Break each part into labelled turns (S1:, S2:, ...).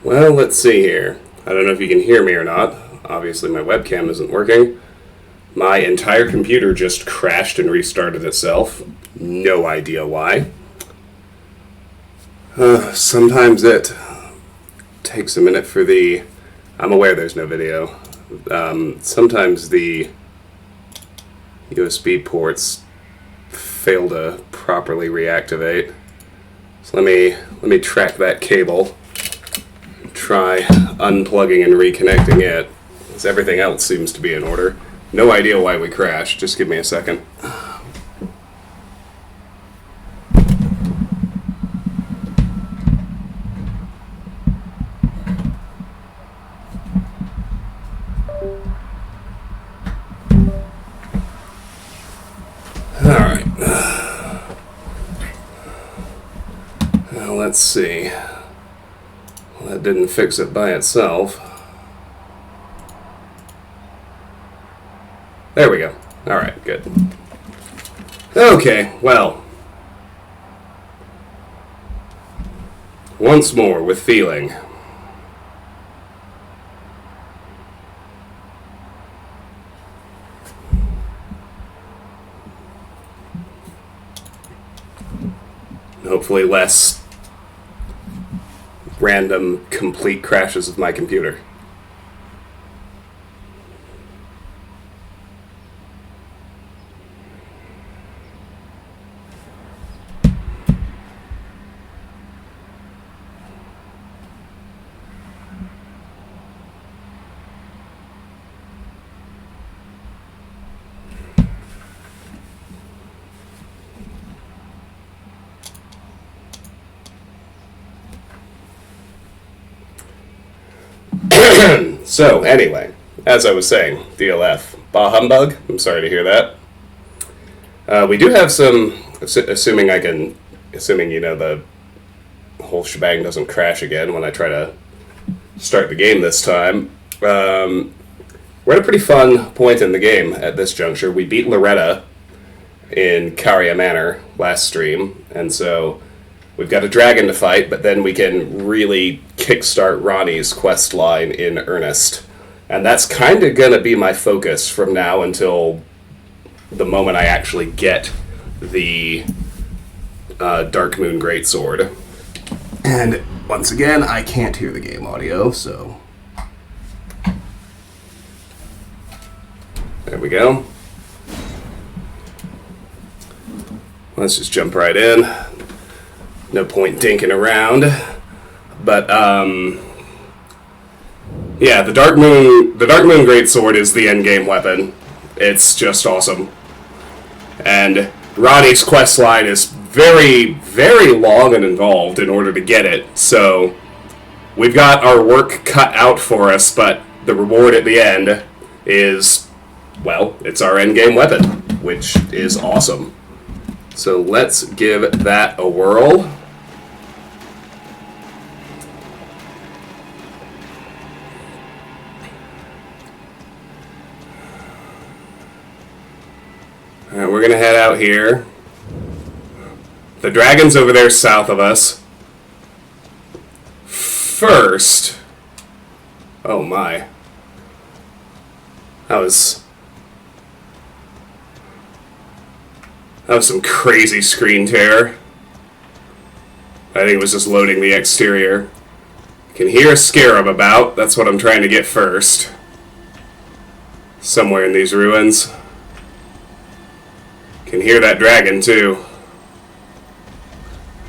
S1: Well, let's see here. I don't know if you can hear me or not. Obviously, my webcam isn't working. My entire computer just crashed and restarted itself. No idea why. Sometimes it takes a minute for the... I'm aware there's no video. Sometimes the USB ports fail to properly reactivate. So let me track that cable. Try unplugging and reconnecting it, as everything else seems to be in order. No idea why we crashed. Just give me a second. Alright. Now let's see. Well, that didn't fix it by itself. There we go. Alright, good. Okay, well. Once more with feeling. Hopefully less random, complete crashes of my computer. So, anyway, as I was saying, DLF. Bah humbug. I'm sorry to hear that. We do have some, assuming you know the whole shebang doesn't crash again when I try to start the game this time. We're at a pretty fun point in the game at this juncture. We beat Loretta in Caria Manor last stream, and so we've got a dragon to fight, but then we can really kickstart Ronnie's quest line in earnest. And that's kind of going to be my focus from now until the moment I actually get the Dark Moon Greatsword. And once again, I can't hear the game audio, so... There we go. Let's just jump right in. No point dinking around. But, yeah, the Dark Moon Greatsword is the endgame weapon. It's just awesome. And Ronnie's quest line is very, very long and involved in order to get it. So, we've got our work cut out for us, but the reward at the end is, well, it's our endgame weapon, which is awesome. So let's give that a whirl. Alright, we're gonna head out here. The dragon's over there south of us. First... Oh my. That was some crazy screen tear. I think it was just loading the exterior. Can hear a scarab about. That's what I'm trying to get first. Somewhere in these ruins. Can hear that dragon too.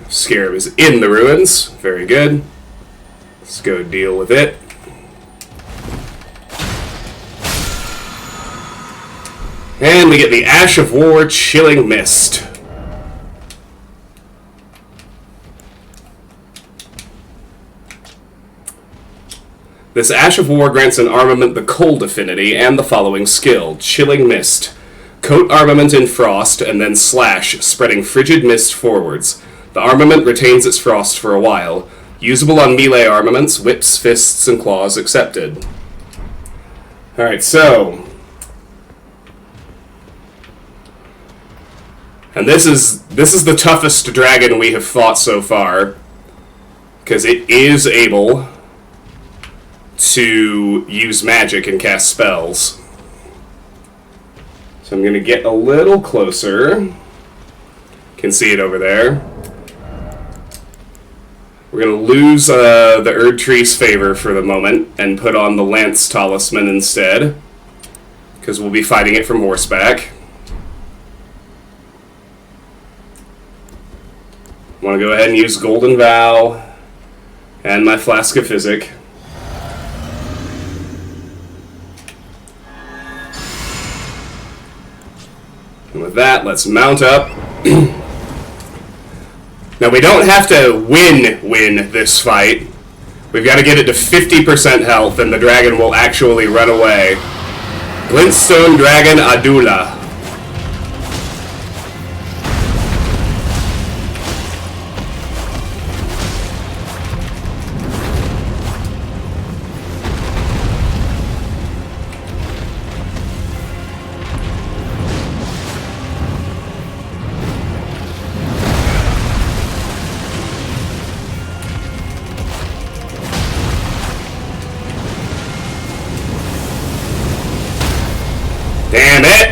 S1: Scarab is in the ruins. Very good. Let's go deal with it. And we get the Ash of War Chilling Mist. This Ash of War grants an armament the Cold affinity and the following skill, Chilling Mist. Coat armament in frost and then slash, spreading frigid mist forwards. The armament retains its frost for a while. Usable on melee armaments, whips, fists, and claws accepted. Alright, so... And this is the toughest dragon we have fought so far, because it is able to use magic and cast spells. So I'm going to get a little closer. Can see it over there. We're going to lose the Erdtree's favor for the moment and put on the Lance Talisman instead, because we'll be fighting it from horseback. I want to go ahead and use Golden Vow and my Flask of Physic. And with that, let's mount up. Now, we don't have to win this fight. We've got to get it to 50% health, and the dragon will actually run away. Glintstone Dragon Adula. Damn it!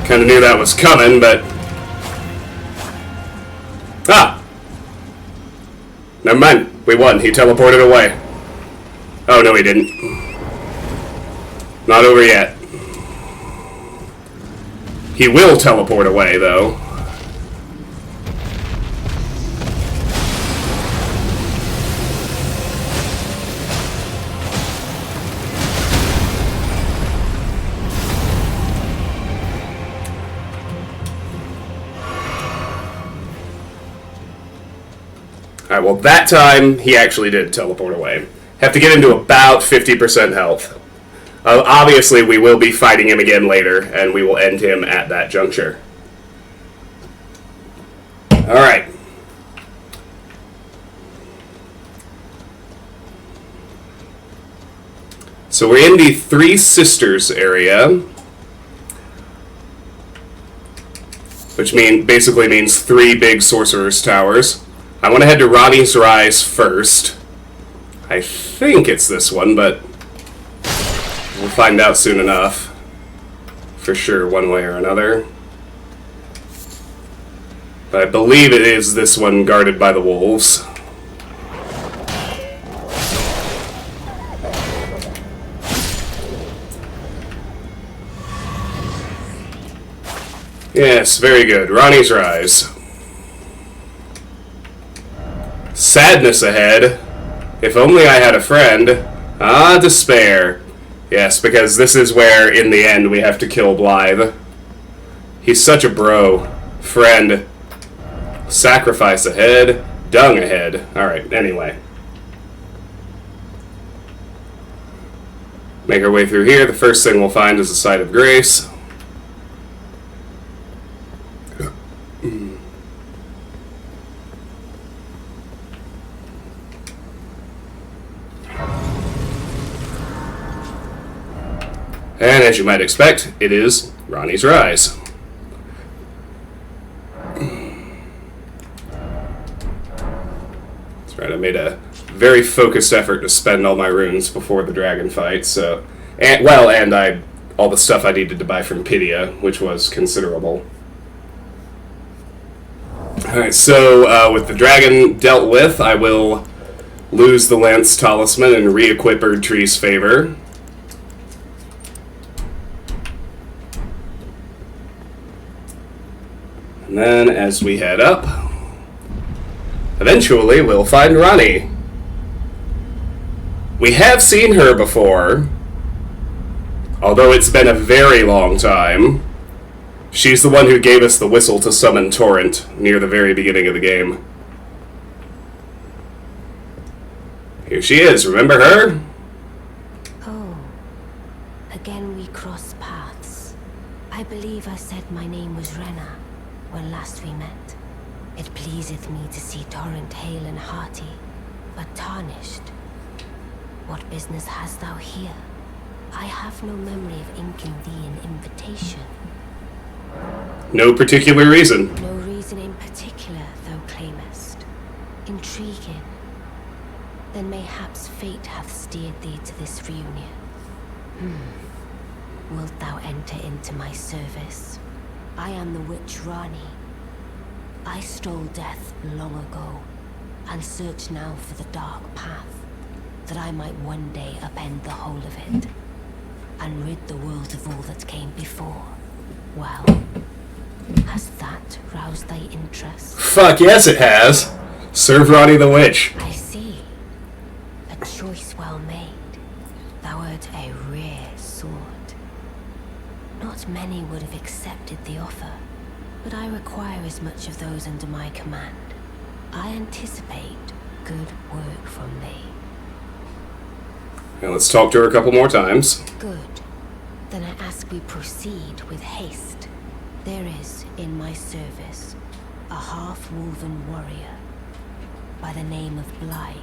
S1: Kinda knew that was coming, but... Ah! Never mind. We won. He teleported away. Oh, no he didn't. Not over yet. He will teleport away, though. Alright, well that time, he actually did teleport away. Have to get him to about 50% health. Obviously, we will be fighting him again later, and we will end him at that juncture. Alright. So we're in the Three Sisters area, which basically means 3 big Sorcerer's Towers. I want to head to Ronnie's Rise first. I think it's this one, but we'll find out soon enough. For sure, one way or another. But I believe it is this one guarded by the wolves. Yes, very good. Ronnie's Rise. Sadness ahead. If only I had a friend. Ah, despair. Yes, because this is where, in the end, we have to kill Blythe. He's such a bro. Friend. Sacrifice ahead. Dung ahead. Alright, anyway. Make our way through here. The first thing we'll find is the Site of Grace. And as you might expect, it is Ronnie's Rise. That's right, I made a very focused effort to spend all my runes before the dragon fight, so... And all the stuff I needed to buy from Pydia, which was considerable. Alright, so with the dragon dealt with, I will lose the Lance Talisman and re-equip Erdtree's favor. And then, as we head up, eventually we'll find Ronnie. We have seen her before, although it's been a very long time. She's the one who gave us the whistle to summon Torrent near the very beginning of the game. Here she is, remember her?
S2: Oh, again we cross paths. I believe I said my name was Rena when last we met. It pleaseth me to see Torrent hale and hearty, but tarnished. What business hast thou here? I have no memory of inking thee an invitation.
S1: No particular reason.
S2: No reason in particular, thou claimest. In then mayhaps fate hath steered thee to this reunion. Wilt thou enter into my service? I am the witch Rani. I stole death long ago, and search now for the dark path, that I might one day upend the whole of it, and rid the world of all that came before. Well, has that roused thy interest?
S1: Fuck yes, it has. Serve Roddy the Witch.
S2: I see. A choice well made. Thou art a rare sword. Not many would have accepted the offer, but I require as much of those under my command. I anticipate good work from thee.
S1: Now let's talk to her a couple more times.
S2: Good. Then I ask we proceed with haste. There is, in my service, a half-woven warrior by the name of Blythe.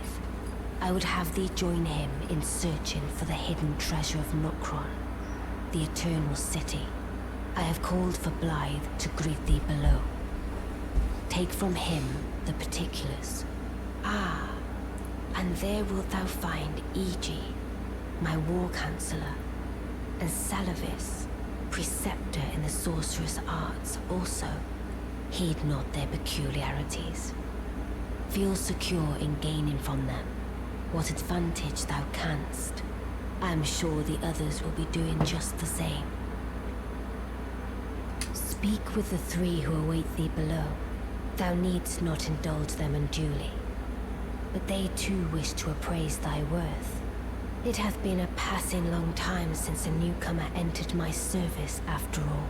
S2: I would have thee join him in searching for the hidden treasure of Nokron, the Eternal City. I have called for Blythe to greet thee below. Take from him the particulars. Ah, and there wilt thou find Iji, my war counselor, and Salavis, preceptor in the sorcerous arts also. Heed not their peculiarities. Feel secure in gaining from them what advantage thou canst. I am sure the others will be doing just the same. Speak with the three who await thee below. Thou needst not indulge them unduly, but they too wish to appraise thy worth. It hath been a passing long time since a newcomer entered my service, after all.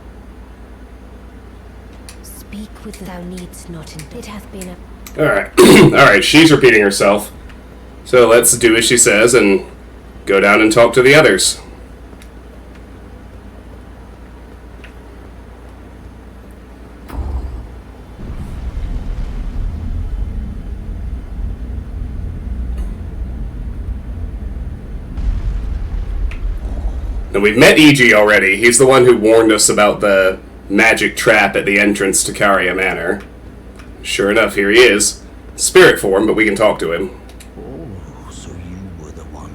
S2: Speak with thou needst not indulge. It hath been a...
S1: Alright. Alright, she's repeating herself. So let's do as she says and go down and talk to the others. And we've met Iji already. He's the one who warned us about the magic trap at the entrance to Caria Manor. Sure enough, here he is. Spirit form, but we can talk to him.
S3: Oh, so you were the one.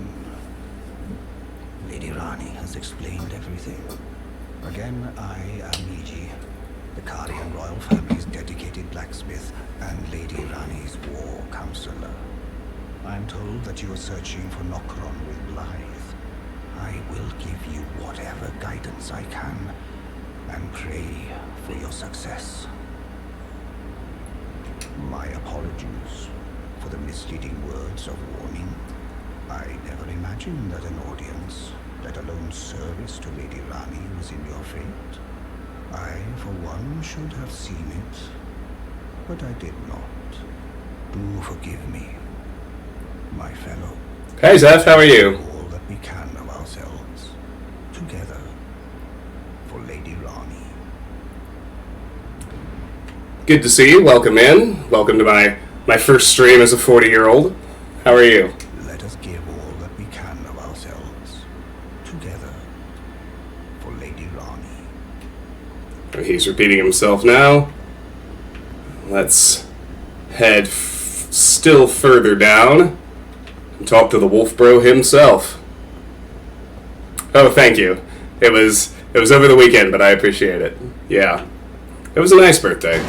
S3: Lady Rani has explained everything. Again, I am Iji, the Carian royal family's dedicated blacksmith and Lady Rani's war counselor. I'm told that you are searching for Nokron with Blythe. I will give you whatever guidance I can, and pray for your success. My apologies for the misleading words of warning. I never imagined that an audience, let alone service to Lady Rani, was in your fate. I, for one, should have seen it, but I did not. Do forgive me, my fellow.
S1: Hey Zeph, how are you?
S3: All that we can of ourselves, together, for Lady Rani.
S1: Good to see you. Welcome in. Welcome to my first stream as a 40-year-old. How are you?
S3: Let us give all that we can of ourselves, together, for Lady Rani.
S1: He's repeating himself now. Let's head still further down and talk to the Wolf Bro himself. Oh, thank you. It was over the weekend, but I appreciate it. Yeah. It was a nice birthday.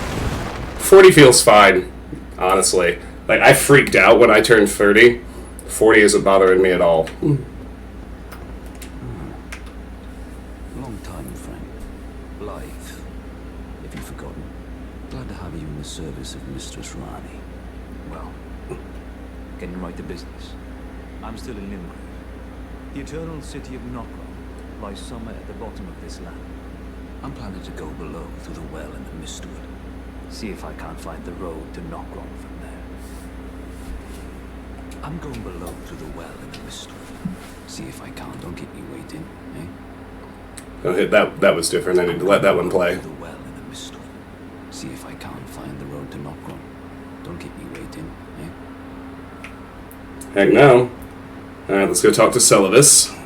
S1: 40 feels fine, honestly. Like, I freaked out when I turned 30. 40 isn't bothering me at all.
S4: Long time, friend. Blythe. If you've forgotten, glad to have you in the service of Mistress Rani. Well, getting right to business. I'm still in Limgrave. The eternal city of Nokron lies somewhere at the bottom of this land. I'm planning to go below through the well in the Mistwood. See if I can't find the road to Nokron from there. I'm going below through the well in the Mistwood. See if I can't. Don't keep me waiting, eh?
S1: Oh, that was different. I need to let that one play.
S4: Through the well in the Mistwood. See if I can't find the road to Nokron. Don't keep me waiting, eh?
S1: Heck no. Alright, let's go talk to Celavis.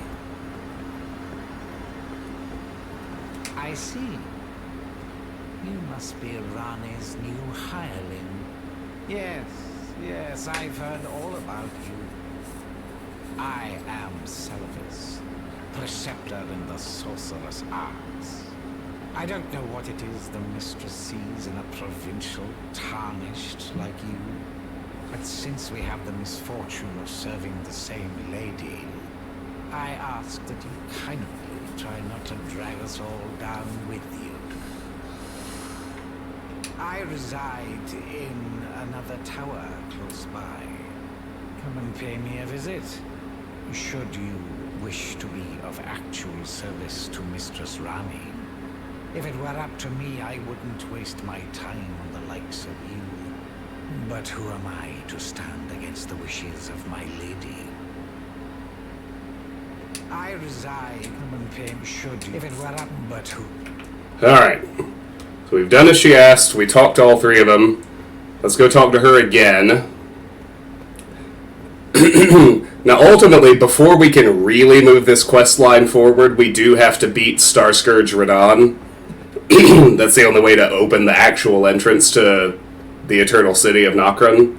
S5: I see. You must be Rani's new hireling. Yes, I've heard all about you. I am Selvus, preceptor in the sorcerous arts. I don't know what it is the mistress sees in a provincial tarnished like you, but since we have the misfortune of serving the same lady, I ask that you kindly try not to drag us all down with you. I reside in another tower close by. Come and pay me a visit, should you wish to be of actual service to Mistress Rani. If it were up to me, I wouldn't waste my time on the likes of you. But who am I to stand against the wishes of my lady? I reside, come and pay me, should you, if it were up, but who?
S1: Alright. So we've done as she asked. We talked to all three of them. Let's go talk to her again. Now, ultimately, before we can really move this quest line forward, we do have to beat Starscourge Radahn. That's the only way to open the actual entrance to the Eternal City of Nokron.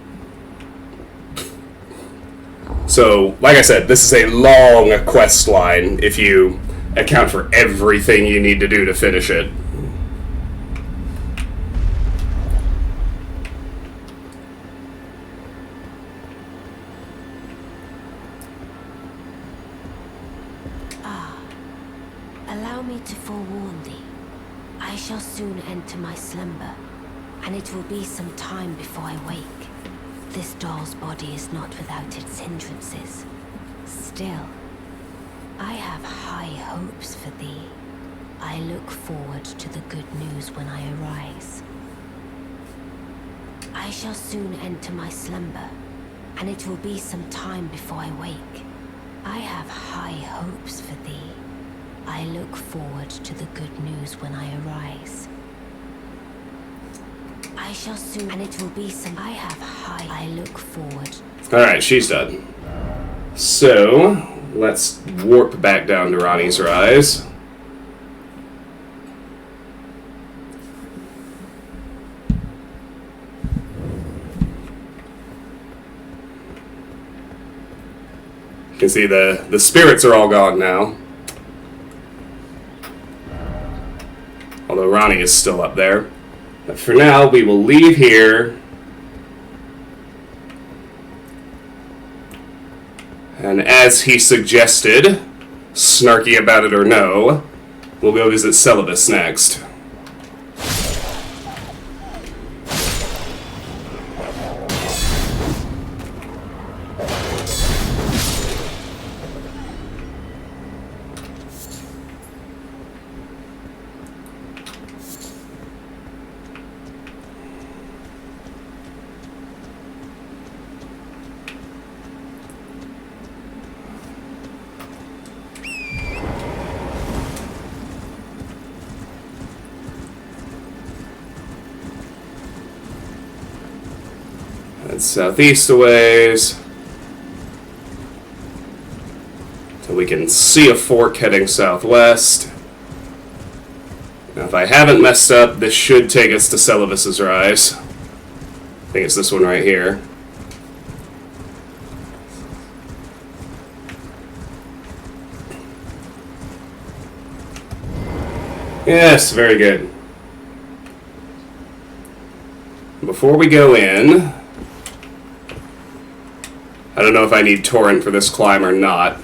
S1: So, like I said, this is a long quest line if you account for everything you need to do to finish it.
S2: Allow me to forewarn thee. I shall soon enter my slumber, and it will be some time before I wake. This doll's body is not without its hindrances. Still, I have high hopes for thee. I look forward to the good news when I arise. I shall soon enter my slumber, and it will be some time before I wake. I have high hopes for thee. I look forward to the good news when I arise. I shall soon, and it will be some. I have high. I look forward.
S1: Alright, she's done. So, let's warp back down to Rani's Rise. You can see the spirits are all gone now. Although Rani is still up there. But for now, we will leave here. And as he suggested, snarky about it or no, we'll go visit Celibus next. It's southeast a ways. So we can see a fork heading southwest. Now, if I haven't messed up, this should take us to Celibus's Rise. I think it's this one right here. Yes, very good. Before we go in, I don't know if I need Torrent for this climb or not.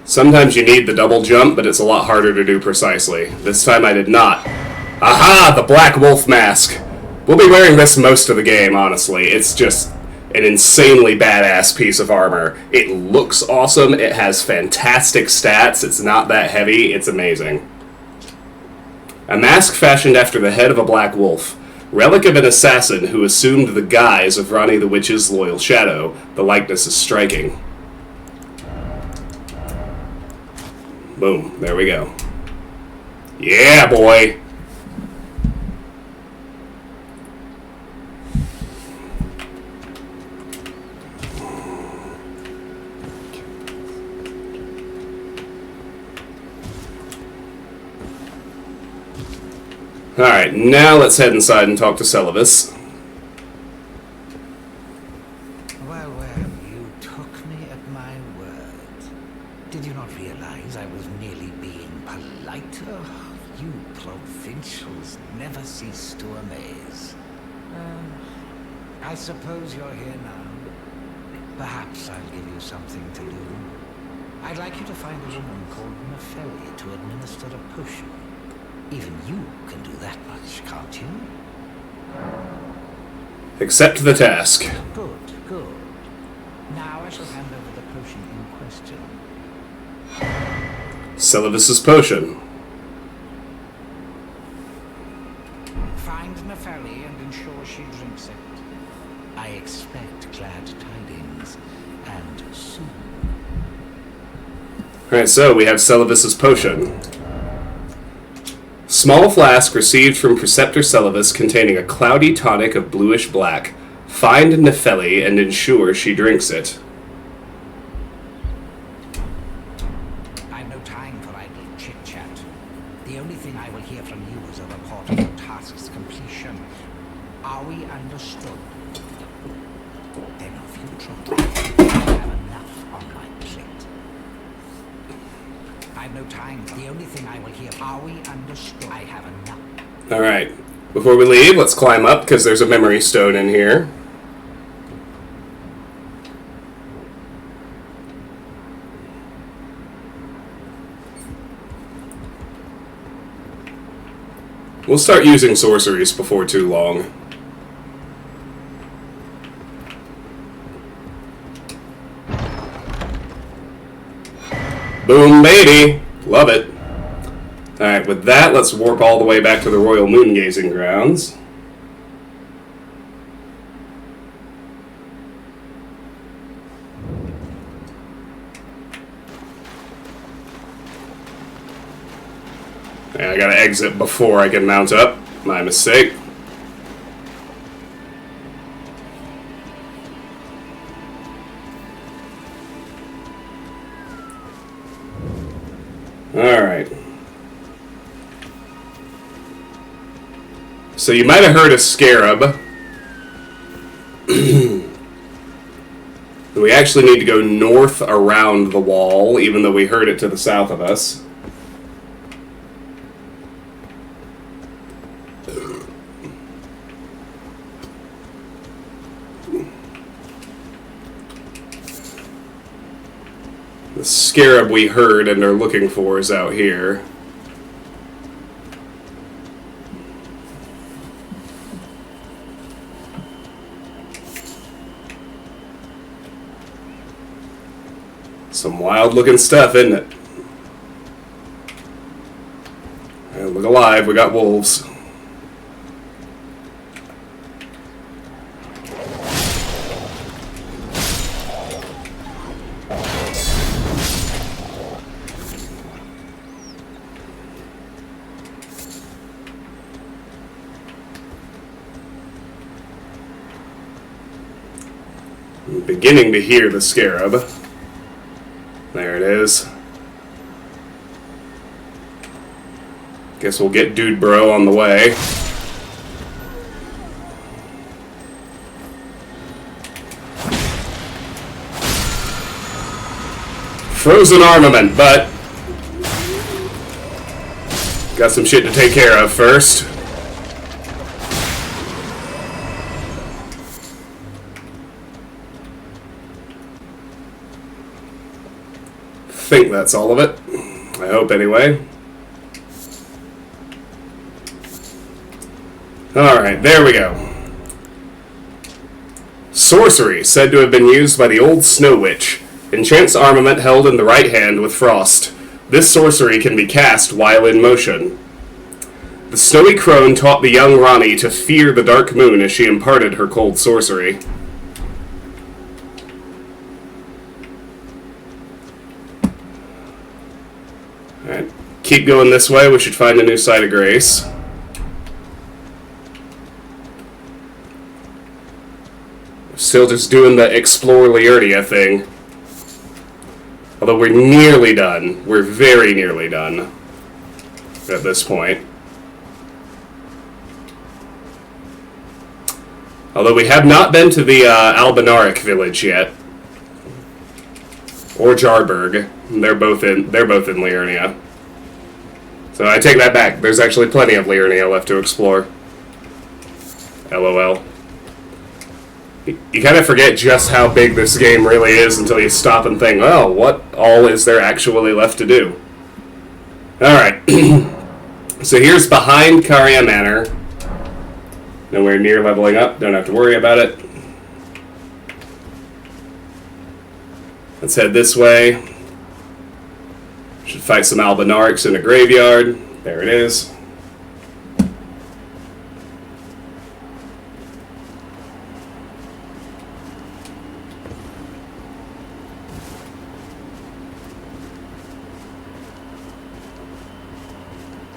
S1: Sometimes you need the double jump, but it's a lot harder to do precisely. This time I did not. Aha! The Black Wolf Mask! We'll be wearing this most of the game, honestly. It's just an insanely badass piece of armor. It looks awesome, it has fantastic stats, it's not that heavy, it's amazing. A mask fashioned after the head of a black wolf. Relic of an assassin who assumed the guise of Rani the Witch's loyal shadow. The likeness is striking. Boom. There we go. Yeah, boy! Alright, now let's head inside and talk to Celibus.
S5: Well, you took me never cease to amaze. I suppose you're here now. Perhaps I'll give you something to do. I'd like you to find a woman called Nefeli to administer a potion. Even you can do that much, can't you?
S1: Accept the task.
S5: Good, good. Now I shall hand over the potion in question.
S1: Celibus's potion.
S5: Find Nefeli and ensure she drinks it. I expect glad tidings, and soon.
S1: Alright, so we have Celibus's potion. Small flask received from Preceptor Celibus containing a cloudy tonic of bluish black. Find Nefeli and ensure she drinks it.
S5: I've no time for idle chit-chat. The only thing I will hear from you is a report of your task's completion. Are we understood? Then off you trot. I have enough on my plate. I've no time. The only thing I will hear. Are we understood? I have enough.
S1: Alright, before we leave, let's climb up because there's a memory stone in here. We'll start using sorceries before too long. Boom, baby! Love it. Alright, with that, let's warp all the way back to the Royal Moon-Gazing Grounds. Yeah, I gotta exit before I can mount up. My mistake. Alright. So you might have heard a scarab. We actually need to go north around the wall, even though we heard it to the south of us. The scarab we heard and are looking for is out here. Some wild looking stuff, isn't it? Hey, look alive, we got wolves. I'm beginning to hear the scarab. There it is. Guess we'll get Dude Bro on the way. Frozen armament, but got some shit to take care of first. I think that's all of it. I hope, anyway. Alright, there we go. Sorcery, said to have been used by the old Snow Witch. Enchants armament held in the right hand with frost. This sorcery can be cast while in motion. The snowy crone taught the young Rani to fear the dark moon as she imparted her cold sorcery. Alright, keep going this way, we should find a new site of grace. Still just doing the Explore Liurnia thing. Although we're nearly done. We're very nearly done at this point. Although we have not been to the Albinauric village yet. Or Jarburg. They're both in Liurnia. So I take that back. There's actually plenty of Liurnia left to explore. LOL. You kind of forget just how big this game really is until you stop and think, oh, what all is there actually left to do? Alright. So here's behind Caria Manor. Nowhere near leveling up. Don't have to worry about it. Let's head this way. Should fight some Albinarics in a graveyard. There it is.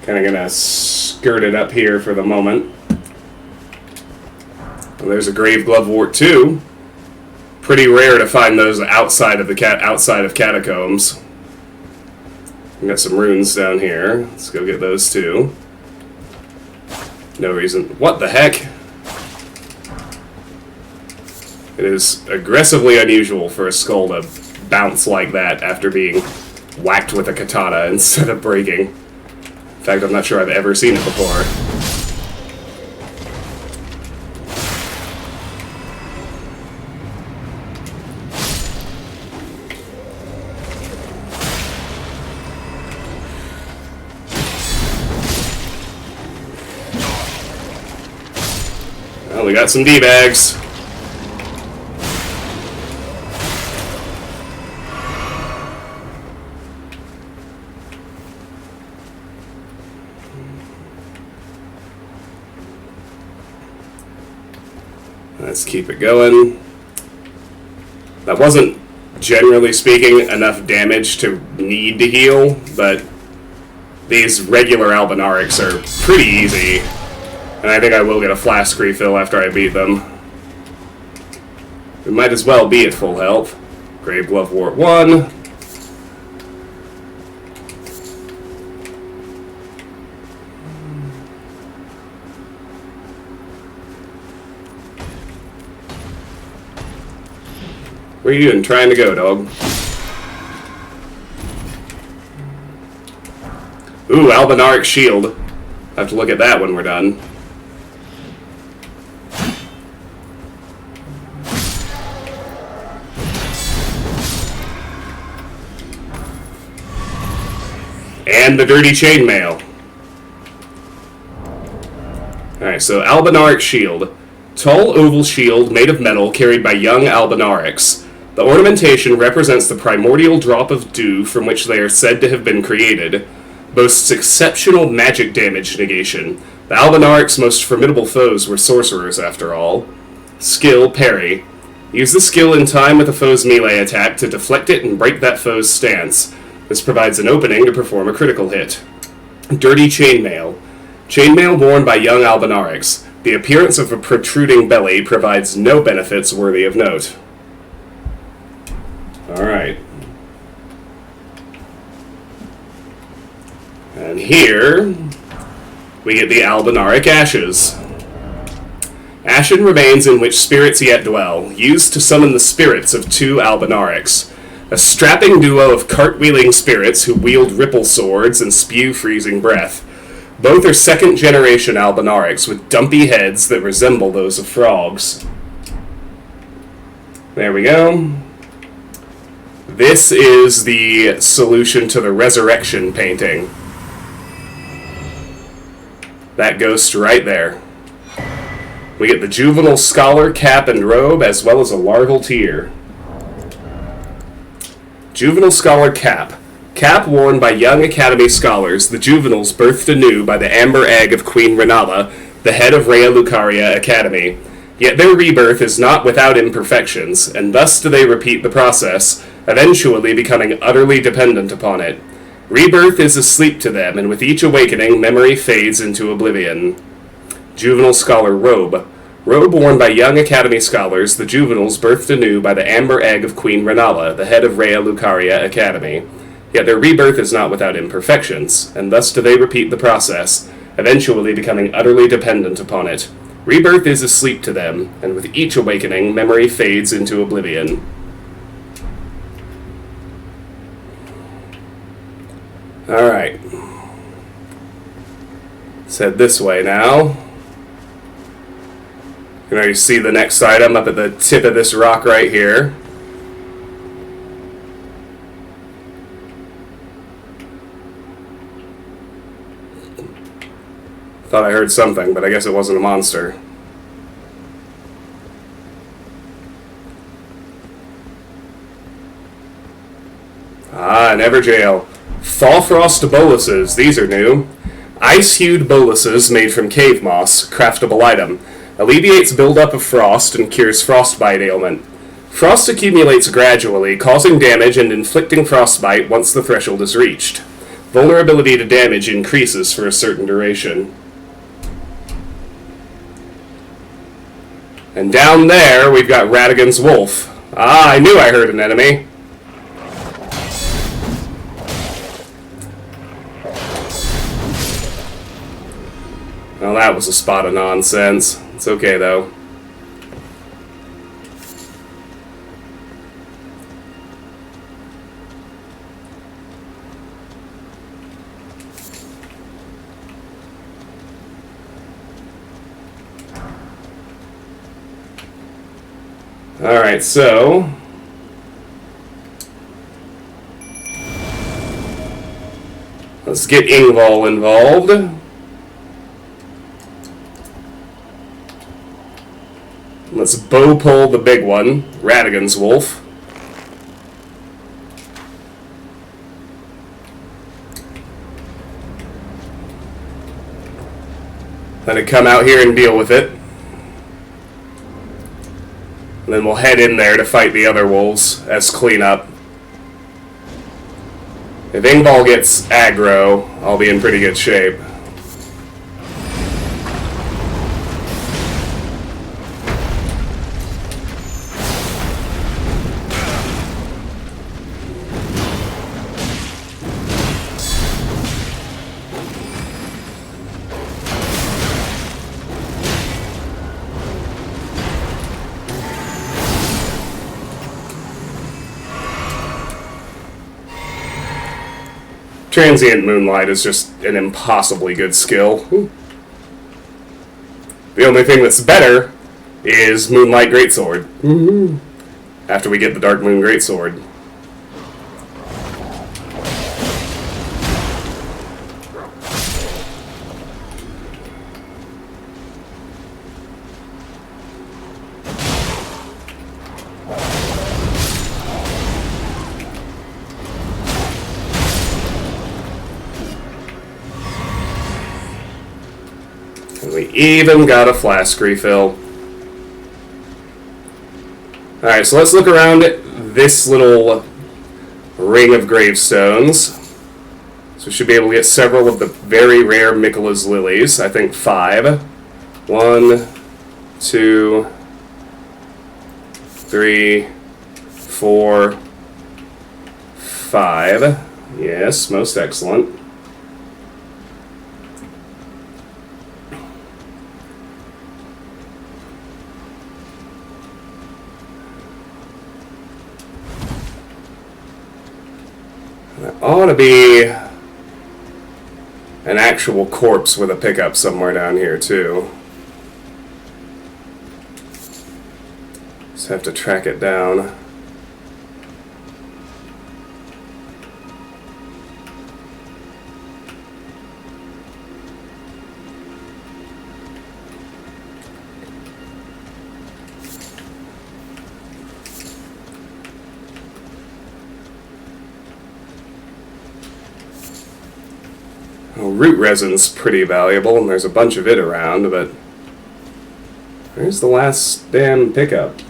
S1: Kind of gonna skirt it up here for the moment. Well, there's a Grave Glovewort too. Pretty rare to find those outside of catacombs. We got some runes down here. Let's go get those too. No reason. What the heck? It is aggressively unusual for a skull to bounce like that after being whacked with a katana instead of breaking. In fact, I'm not sure I've ever seen it before. Well, we got some D-bags. Let's keep it going. That wasn't, generally speaking, enough damage to need to heal, but these regular Albinarics are pretty easy. And I think I will get a flask refill after I beat them. We might as well be at full health. Grave Glovewort 1. Where are you even trying to go, dog? Ooh, Albinaric Shield. Have to look at that when we're done. And the Dirty Chainmail. Alright, so Albinaric Shield. Tall oval shield made of metal carried by young Albinarics. The ornamentation represents the primordial drop of dew from which they are said to have been created. Boasts exceptional magic damage negation. The Albinarics' most formidable foes were sorcerers, after all. Skill, Parry. Use the skill in time with a foe's melee attack to deflect it and break that foe's stance. This provides an opening to perform a critical hit. Dirty Chainmail. Chainmail worn by young Albinarics. The appearance of a protruding belly provides no benefits worthy of note. Alright. And here, we get the Albinaric Ashes. Ashen remains in which spirits yet dwell, used to summon the spirits of two Albinarics. A strapping duo of cartwheeling spirits who wield ripple swords and spew freezing breath. Both are second-generation Albinarics with dumpy heads that resemble those of frogs. There we go. This is the solution to the resurrection painting. That ghost right there. We get the juvenile scholar cap and robe, as well as a larval tear. Juvenile scholar cap. Cap worn by young academy scholars, the juveniles birthed anew by the amber egg of Queen Renala, the head of Rhea Lucaria Academy. Yet their rebirth is not without imperfections, and thus do they repeat the process, eventually becoming utterly dependent upon it. Rebirth is a sleep to them, and with each awakening, memory fades into oblivion. Juvenile scholar robe. Robe worn by young academy scholars, the juveniles birthed anew by the amber egg of Queen Renala, the head of Rhea Lucaria Academy. Yet their rebirth is not without imperfections, and thus do they repeat the process, eventually becoming utterly dependent upon it. Rebirth is a sleep to them, and with each awakening, memory fades into oblivion. Alright. head this way now. You can already see the next item up at the tip of this rock right here. Thought I heard something, but I guess it wasn't a monster. Ah, an Everjail. Thawfrost boluses. These are new. Ice-hued boluses made from cave moss. Craftable item. Alleviates buildup of frost and cures frostbite ailment. Frost accumulates gradually, causing damage and inflicting frostbite once the threshold is reached. Vulnerability to damage increases for a certain duration. And down there, we've got Radigan's Wolf. Ah, I knew I heard an enemy. Well, that was a spot of nonsense. It's okay, though. Alright, so... let's get Ingval involved. Let's bow pull the big one, Radigan's Wolf. Let it come out here and deal with it. And then we'll head in there to fight the other wolves as cleanup. If Ingval gets aggro, I'll be in pretty good shape. Transient Moonlight is just an impossibly good skill. The only thing that's better is Moonlight Greatsword. After we get the Dark Moon Greatsword. And we even got a flask refill. Alright, so let's look around at this little ring of gravestones. So we should be able to get several of the very rare Miquella's lilies. I think 5. 1, 2, 3, 4, 5. Yes, most excellent. There ought to be an actual corpse with a pickup somewhere down here, too. Just have to track it down. Well, root resin's pretty valuable, and there's a bunch of it around, but where's the last damn pickup?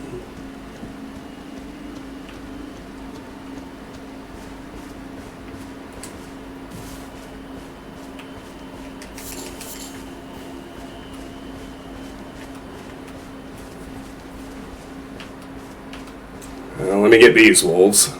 S1: Well, let me get these wolves.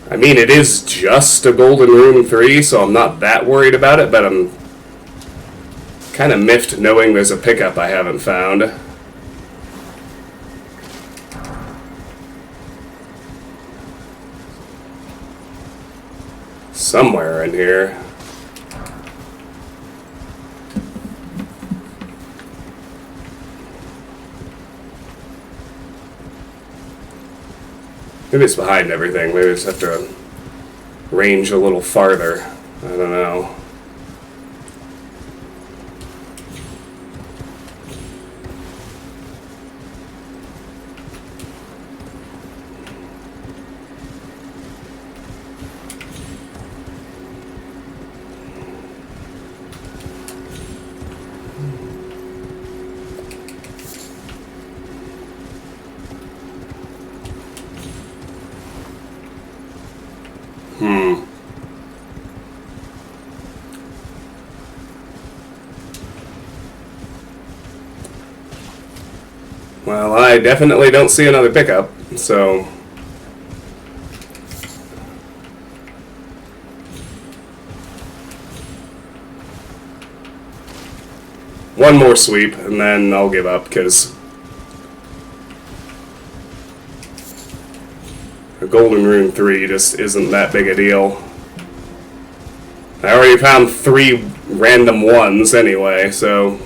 S1: I mean, it is just a Golden Rune 3, so I'm not that worried about it, but I'm kind of miffed knowing there's a pickup I haven't found. Somewhere in here. Maybe it's behind everything. Maybe I just have to range a little farther. I don't know. Well, I definitely don't see another pickup, so... One more sweep, and then I'll give up, because... a Golden Rune 3 just isn't that big a deal. I already found 3 random ones anyway, so...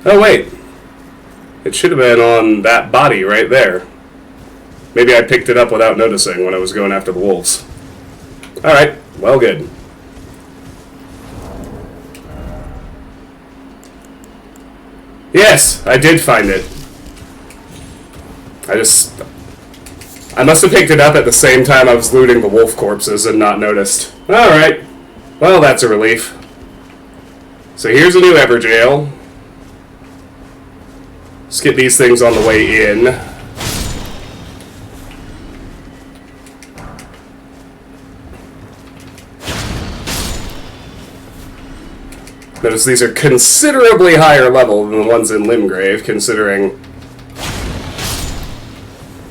S1: Oh, wait. It should have been on that body right there. Maybe I picked it up without noticing when I was going after the wolves. Alright, well, good. Yes, I did find it. I must have picked it up at the same time I was looting the wolf corpses and not noticed. Alright. Well, that's a relief. So here's a new Everjail. Let's get these things on the way in. Notice these are considerably higher level than the ones in Limgrave, considering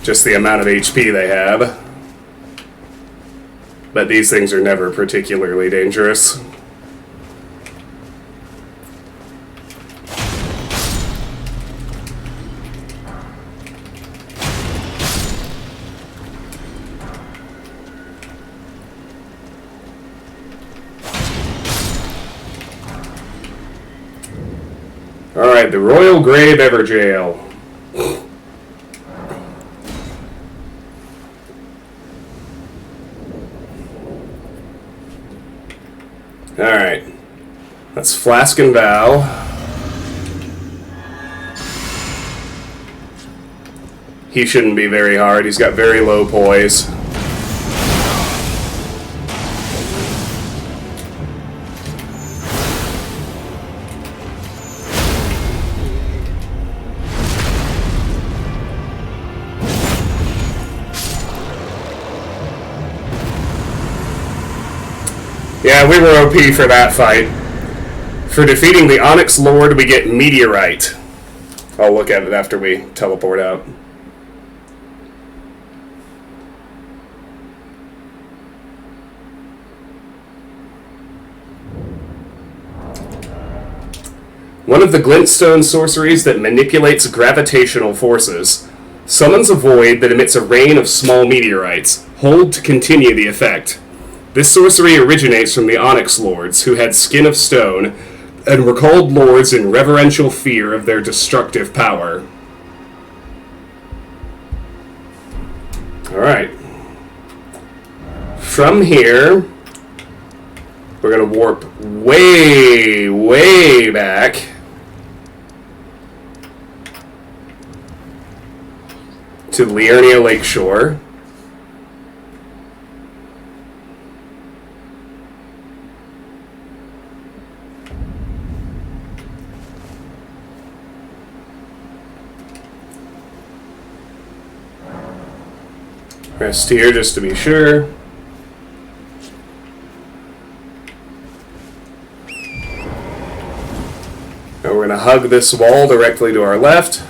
S1: just the amount of HP they have. But these things are never particularly dangerous. Alright, the Royal Grave Everjail. Alright. That's Flask and Vow. He shouldn't be very hard. He's got very low poise. Yeah, we were OP for that fight. For defeating the Onyx Lord, we get Meteorite. I'll look at it after we teleport out. One of the glintstone sorceries that manipulates gravitational forces. Summons a void that emits a rain of small meteorites. Hold to continue the effect. This sorcery originates from the Onyx Lords, who had skin of stone, and were called lords in reverential fear of their destructive power. Alright. From here, we're going to warp way, way back to Liurnia Lakeshore. Rest here just to be sure. Now we're going to hug this wall directly to our left.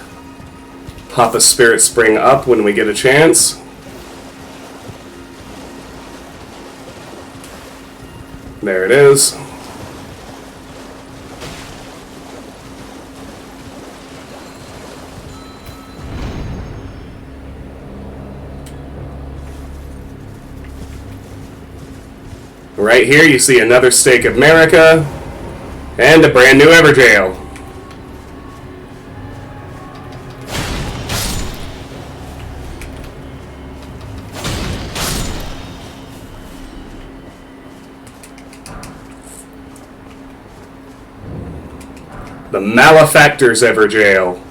S1: Hop a Spirit Spring up when we get a chance. There it is. Right here you see another Stake of Marika and a brand new Everjail. The Malefactor's Everjail.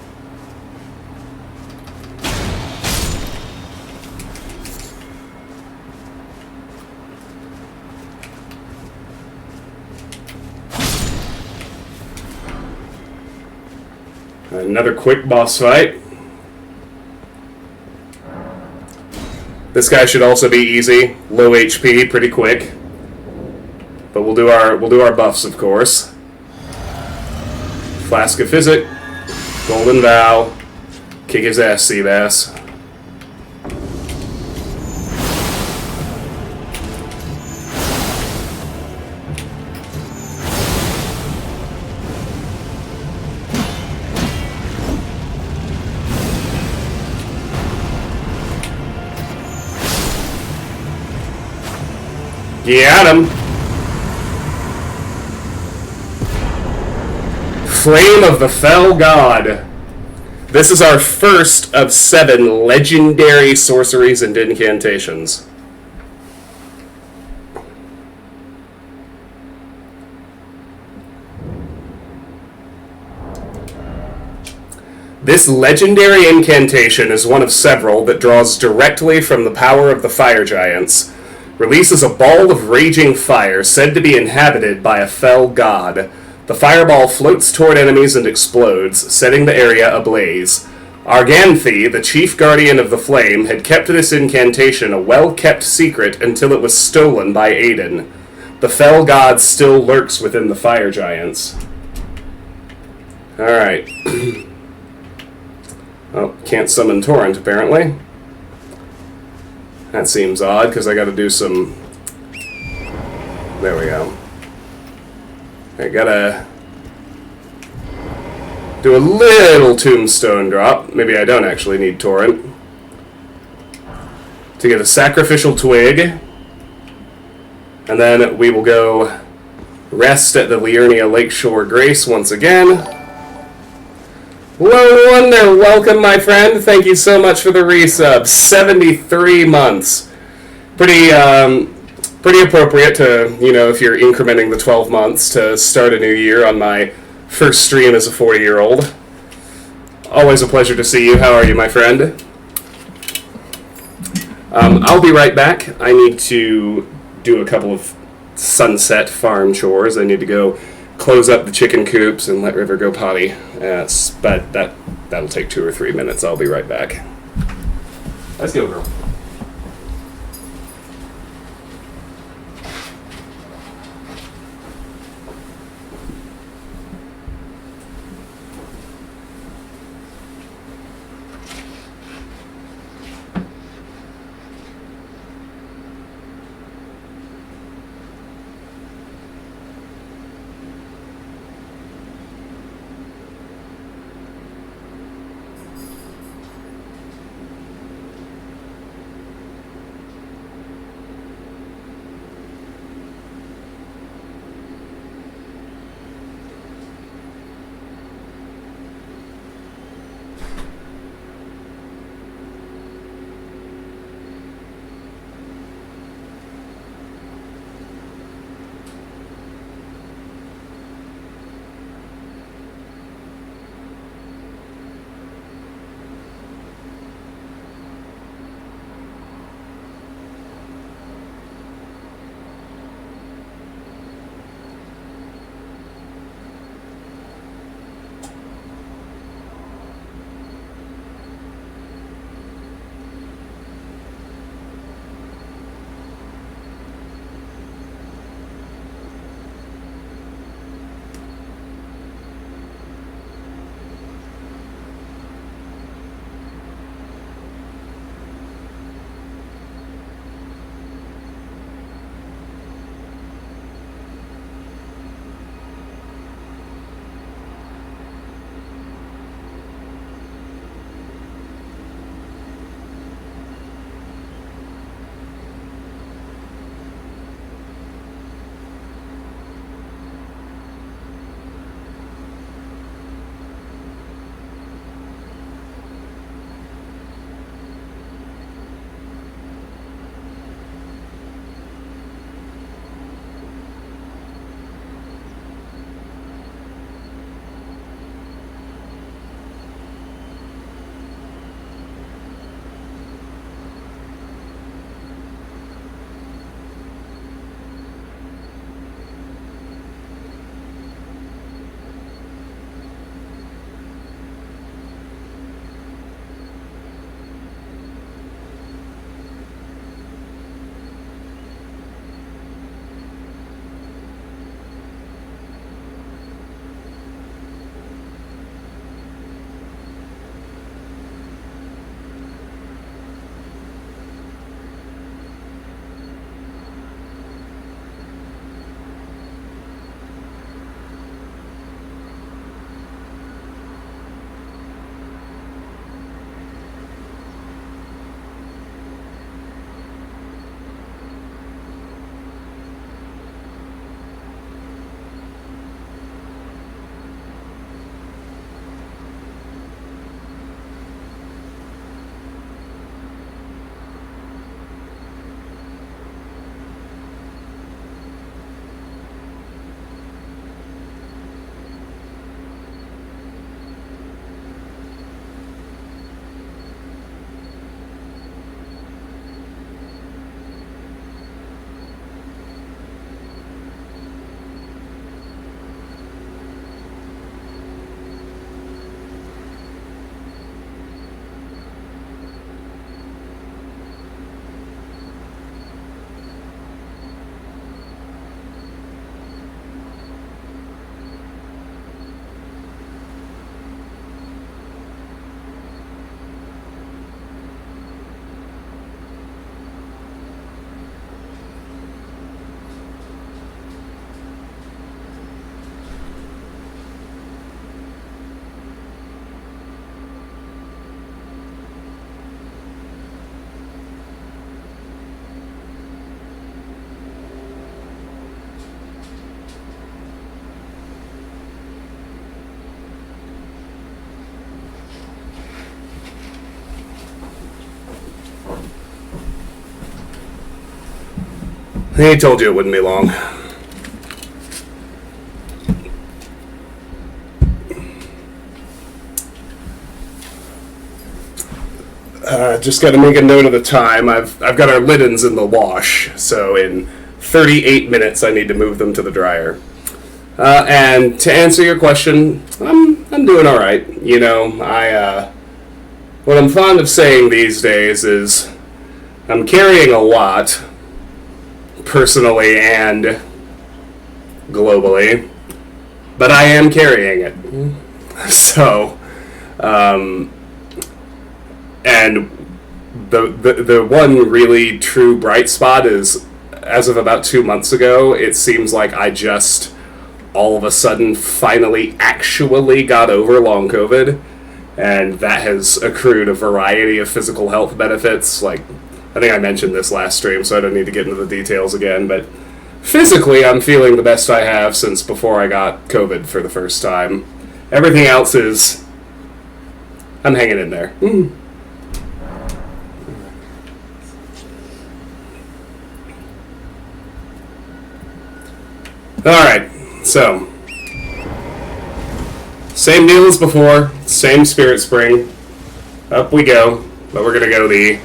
S1: Another quick boss fight. This guy should also be easy, low HP, pretty quick. But we'll do our buffs, of course. Flask of Physic, Golden Vow, kick his ass, Seabass. Got him. Flame of the Fell God. This is our first of 7 legendary sorceries and incantations. This legendary incantation is one of several that draws directly from the power of the fire giants. Releases a ball of raging fire said to be inhabited by a fell god. The fireball floats toward enemies and explodes, setting the area ablaze. Arganthe, the chief guardian of the flame, had kept this incantation a well-kept secret until it was stolen by Aiden. The fell god still lurks within the fire giants. Alright. Oh, can't summon Torrent, apparently. That seems odd, because I gotta do some... There we go. I gotta do a little tombstone drop. Maybe I don't actually need Torrent. To get a sacrificial twig. And then we will go rest at the Liurnia Lakeshore Grace once again. Hello, Wonder. Welcome, my friend. Thank you so much for the resub. 73 months. Pretty appropriate to, you know, if you're incrementing the 12 months to start a new year on my first stream as a 40-year-old. Always a pleasure to see you. How are you, my friend? I'll be right back. I need to do a couple of sunset farm chores. I need to go close up the chicken coops and let River go potty. But that'll take 2 or 3 minutes. I'll be right back. Let's go, girl. He told you it wouldn't be long. Just got to make a note of the time. I've got our linens in the wash, so in 38 minutes I need to move them to the dryer. And to answer your question, I'm doing all right. You know, what I'm fond of saying these days is I'm carrying a lot, personally and globally, but I am carrying it. So, and the one really true bright spot is, as of about 2 months ago, it seems like I just all of a sudden finally actually got over long COVID, and that has accrued a variety of physical health benefits. Like, I think I mentioned this last stream, so I don't need to get into the details again, but physically I'm feeling the best I have since before I got COVID for the first time. Everything else is, I'm hanging in there. Alright, so same deal as before, same Spirit Spring. Up we go, but we're gonna go the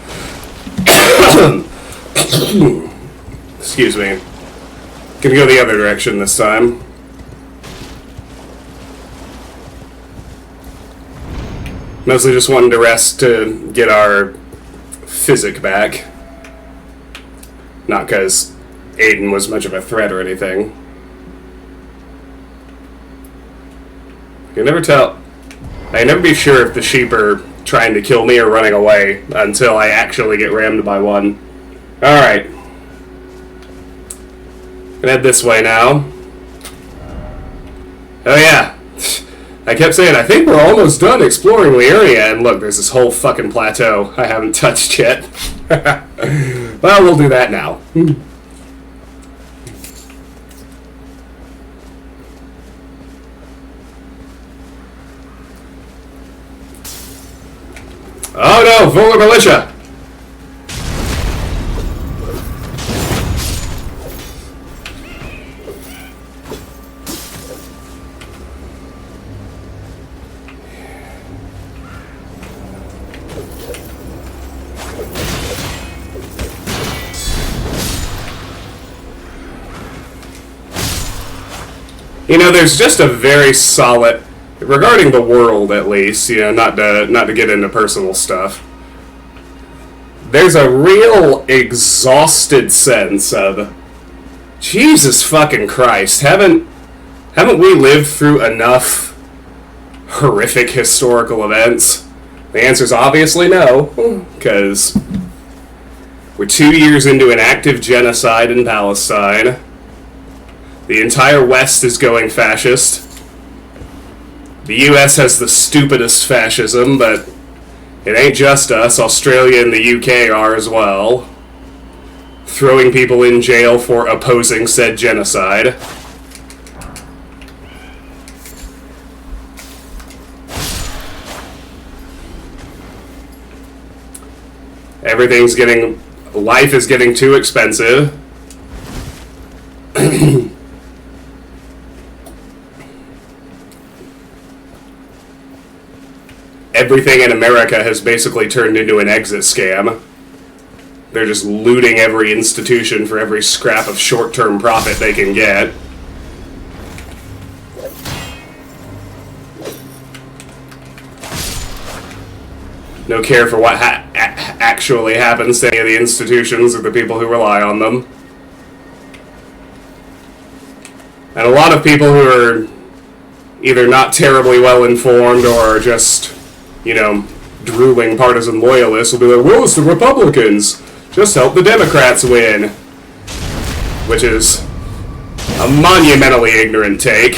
S1: excuse me. Gonna go the other direction this time. Mostly just wanting to rest to get our physic back. Not because Aiden was much of a threat or anything. You can never tell. I can never be sure if the sheep are trying to kill me or running away until I actually get rammed by one. Alright. Gonna head this way now. Oh yeah. I kept saying, I think we're almost done exploring the area, and look, there's this whole fucking plateau I haven't touched yet. Well, we'll do that now. Oh no, Volar Militia! You know, there's just a very solid, regarding the world at least, you know, not to get into personal stuff, there's a real exhausted sense of, Jesus fucking Christ, haven't we lived through enough horrific historical events? The answer's obviously no, because we're 2 years into an active genocide in Palestine. The entire West is going fascist. The US has the stupidest fascism, but it ain't just us. Australia and the UK are as well. Throwing people in jail for opposing said genocide. Life is getting too expensive. Everything in America has basically turned into an exit scam. They're just looting every institution for every scrap of short-term profit they can get. No care for what actually happens to any of the institutions or the people who rely on them. And a lot of people who are either not terribly well informed or just, you know, drooling partisan loyalists will be like, well, it's the Republicans. Just help the Democrats win. Which is a monumentally ignorant take.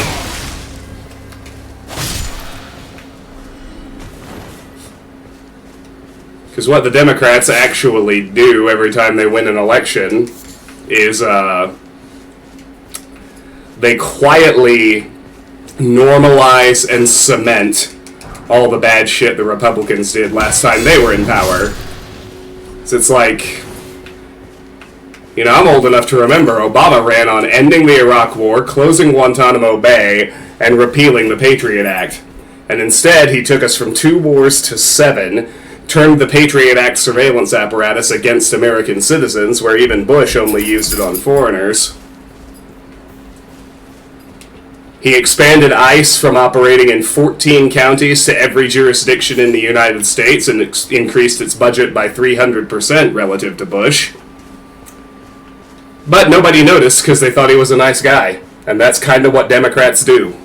S1: Because what the Democrats actually do every time they win an election is, they quietly normalize and cement all the bad shit the Republicans did last time they were in power. So it's like, You know, I'm old enough to remember Obama ran on ending the Iraq War, closing Guantanamo Bay, and repealing the Patriot Act. And instead, he took us from 2 wars to 7, turned the Patriot Act surveillance apparatus against American citizens, where even Bush only used it on foreigners. He expanded ICE from operating in 14 counties to every jurisdiction in the United States and increased its budget by 300% relative to Bush. But nobody noticed because they thought he was a nice guy. And that's kind of what Democrats do.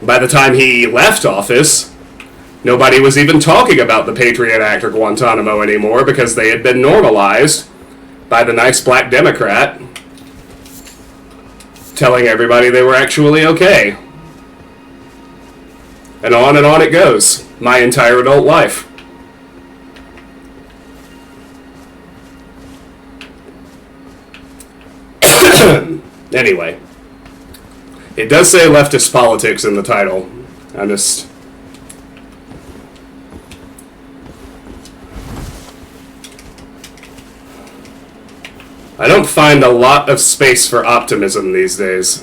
S1: By the time he left office, nobody was even talking about the Patriot Act or Guantanamo anymore because they had been normalized by the nice black Democrat telling everybody they were actually okay. And on it goes. My entire adult life. Anyway, it does say leftist politics in the title. I don't find a lot of space for optimism these days.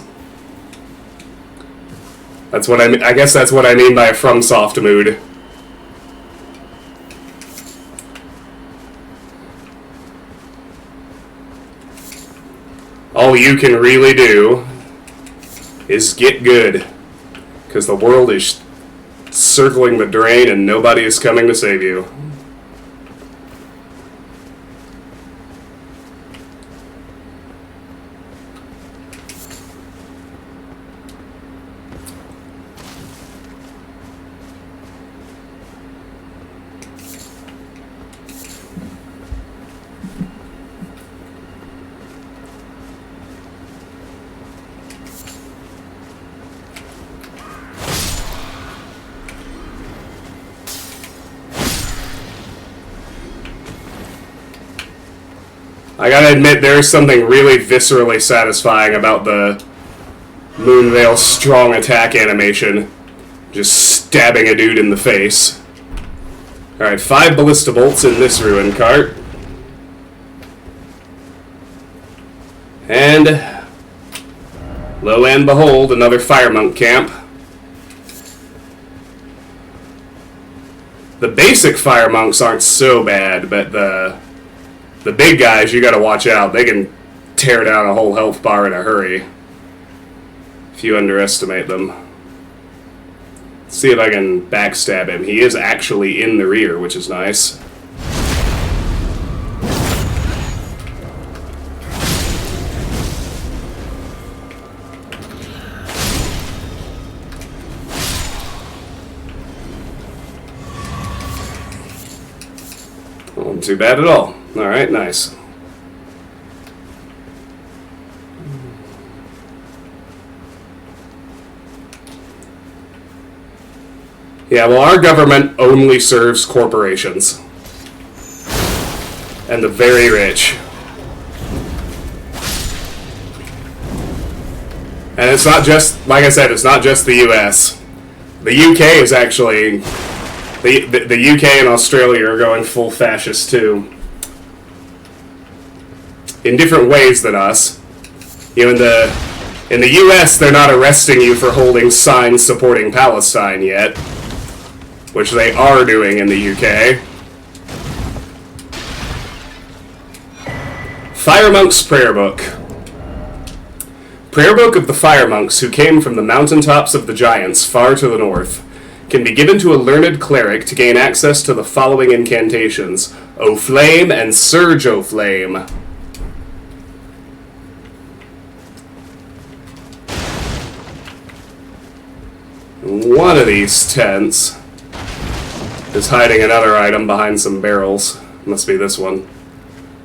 S1: That's what I guess that's what I mean by a FromSoft mood. All you can really do is get good, because the world is circling the drain and nobody is coming to save you. I gotta admit, there's something really viscerally satisfying about the Moonveil strong attack animation. Just stabbing a dude in the face. Alright, 5 ballista bolts in this ruin cart. And lo and behold, another fire monk camp. The basic fire monks aren't so bad, but the big guys, you gotta watch out. They can tear down a whole health bar in a hurry if you underestimate them. Let's see if I can backstab him. He is actually in the rear, which is nice. Wasn't too bad at all. Alright, nice. Yeah, well, our government only serves corporations. And the very rich. And it's not just, like I said, it's not just the US. The UK is actually... The UK and Australia are going full fascist, too. In different ways than us. You know, in the US, they're not arresting you for holding signs supporting Palestine yet. Which they are doing in the UK. Fire Monk's Prayer Book. Prayer Book of the Fire Monks who came from the mountaintops of the giants far to the north. Can be given to a learned cleric to gain access to the following incantations. O Flame and Surge O Flame. One of these tents is hiding another item behind some barrels. Must be this one.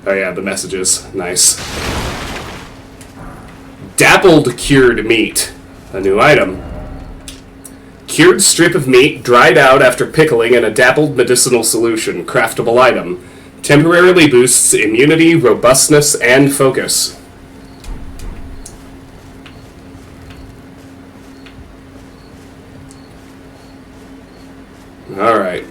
S1: Oh yeah, the messages. Nice. Dappled cured meat. A new item. Cured strip of meat dried out after pickling in a dappled medicinal solution. Craftable item. Temporarily boosts immunity, robustness, and focus. Alright.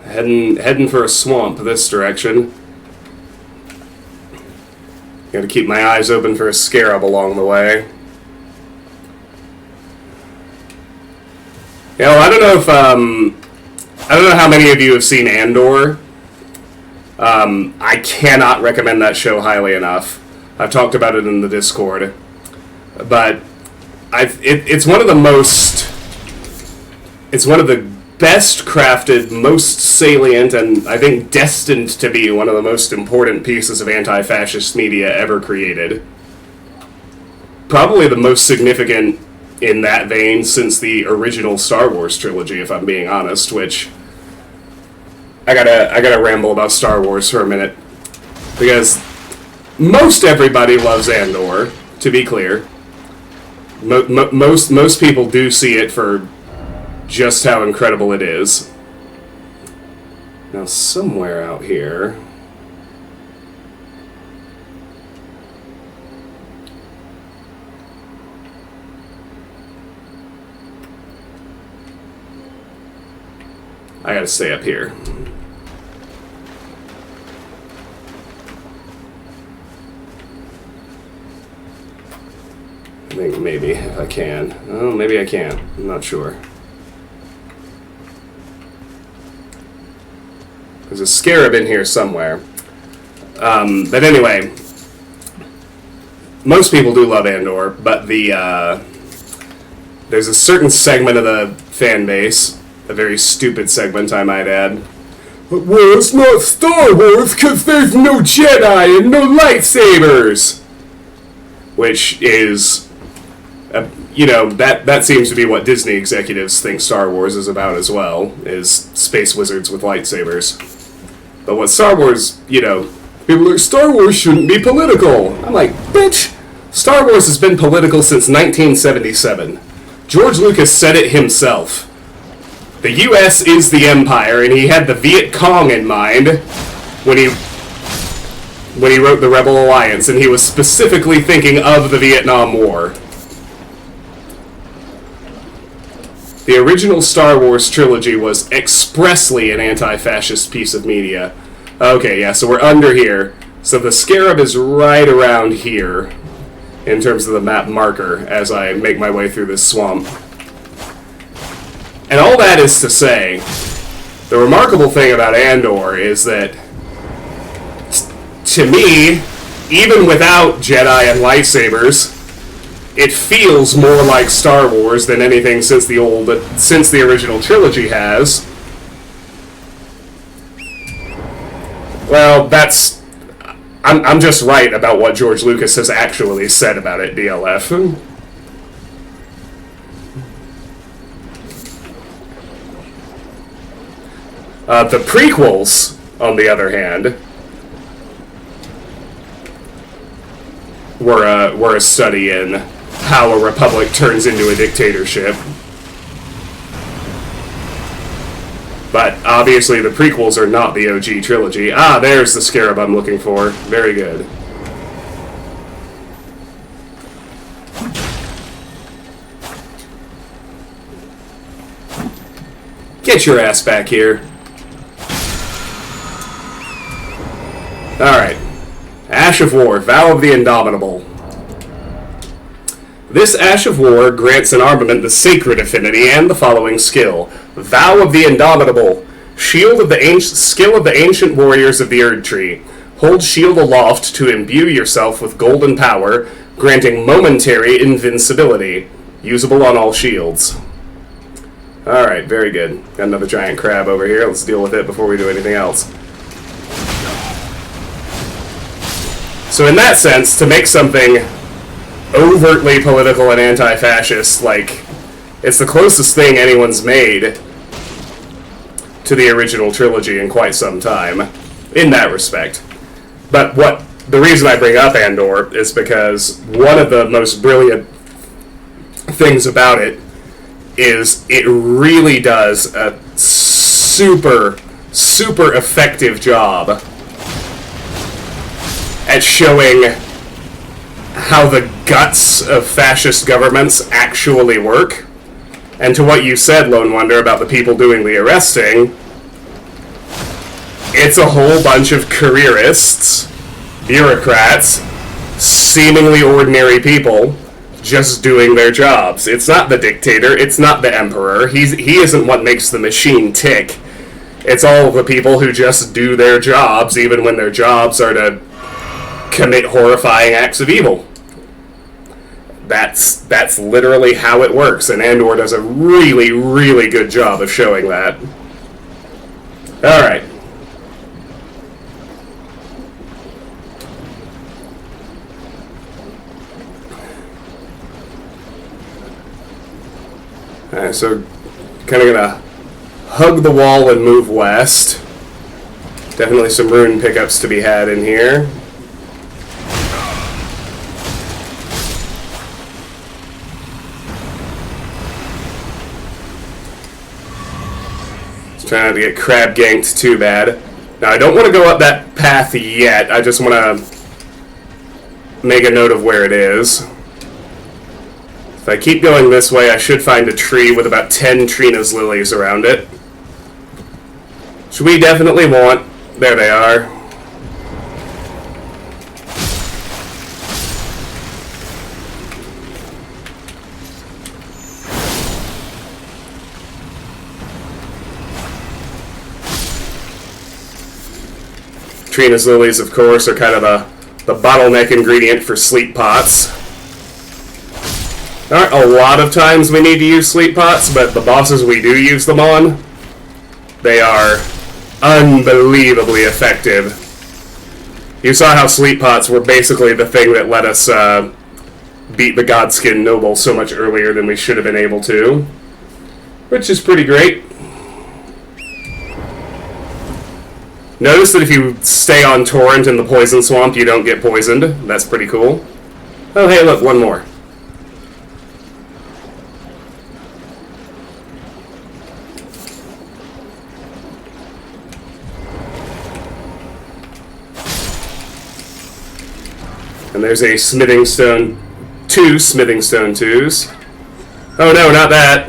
S1: Heading for a swamp this direction. Got to keep my eyes open for a scarab along the way. You know, I don't know if I don't know how many of you have seen Andor. I cannot recommend that show highly enough. I've talked about it in the Discord, but it's one of the best crafted, most salient, and I think destined to be one of the most important pieces of anti-fascist media ever created. Probably the most significant in that vein since the original Star Wars trilogy, if I'm being honest, which I gotta ramble about Star Wars for a minute, because most everybody loves Andor, to be clear. Most people do see it for just how incredible it is. Now, somewhere out here... I gotta stay up here. I think maybe, if I can. Oh, maybe I can't. I'm not sure. There's a scarab in here somewhere. But anyway, most people do love Andor, but there's a certain segment of the fan base, a very stupid segment, I might add. Well, it's not Star Wars because there's no Jedi and no lightsabers! Which is... you know, that seems to be what Disney executives think Star Wars is about as well, is space wizards with lightsabers. But what Star Wars, you know, people are like, Star Wars shouldn't be political. I'm like, bitch, Star Wars has been political since 1977. George Lucas said it himself. The U.S. is the empire, and he had the Viet Cong in mind when he wrote the Rebel Alliance, and he was specifically thinking of the Vietnam War. The original Star Wars trilogy was expressly an anti-fascist piece of media. Okay, yeah, so we're under here. So the scarab is right around here, in terms of the map marker, as I make my way through this swamp. And all that is to say, the remarkable thing about Andor is that, to me, even without Jedi and lightsabers, it feels more like Star Wars than anything since the original trilogy has. Well, I'm just right about what George Lucas has actually said about it, DLF. The prequels, on the other hand, were a study in how a republic turns into a dictatorship. But obviously the prequels are not the OG trilogy. Ah, there's the scarab I'm looking for. Very good. Get your ass back here. Alright. Ash of War, Vow of the Indomitable. This Ash of War grants an armament the sacred affinity and the following skill. Vow of the Indomitable. Skill of the ancient warriors of the Erd Tree. Hold shield aloft to imbue yourself with golden power, granting momentary invincibility. Usable on all shields. Alright, very good. Got another giant crab over here. Let's deal with it before we do anything else. So in that sense, to make something overtly political and anti-fascist, like, it's the closest thing anyone's made to the original trilogy in quite some time, in that respect. But the reason I bring up Andor is because one of the most brilliant things about it is it really does a super, super effective job at showing how the guts of fascist governments actually work. And to what you said, Lone Wonder, about the people doing the arresting, It's a whole bunch of careerists, bureaucrats, seemingly ordinary people just doing their jobs. It's not the dictator, it's not the emperor. He isn't what makes the machine tick. It's all of the people who just do their jobs, even when their jobs are to commit horrifying acts of evil. That's literally how it works, and Andor does a really, really good job of showing that. Alright. Alright, so kind of gonna hug the wall and move west. Definitely some rune pickups to be had in here. Trying not to get crab ganked too bad. Now, I don't want to go up that path yet. I just want to make a note of where it is. If I keep going this way, I should find a tree with about 10 Trina's lilies around it. Which we definitely want. There they are. Trina's lilies, of course, are kind of the bottleneck ingredient for sleep pots. There aren't a lot of times we need to use sleep pots, but the bosses we do use them on, they are unbelievably effective. You saw how sleep pots were basically the thing that let us beat the Godskin Noble so much earlier than we should have been able to, which is pretty great. Notice that if you stay on Torrent in the Poison Swamp, you don't get poisoned. That's pretty cool. Oh, hey, look, one more. And there's a Smithing Stone. 2 Smithing Stone 2s. Oh no, not that.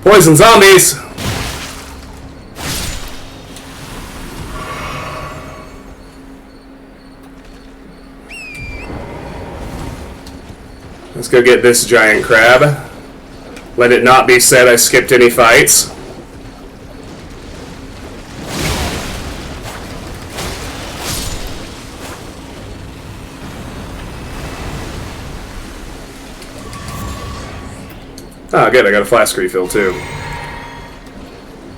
S1: Poison zombies! Let's go get this giant crab. Let it not be said I skipped any fights. Ah, good, I got a flask refill too.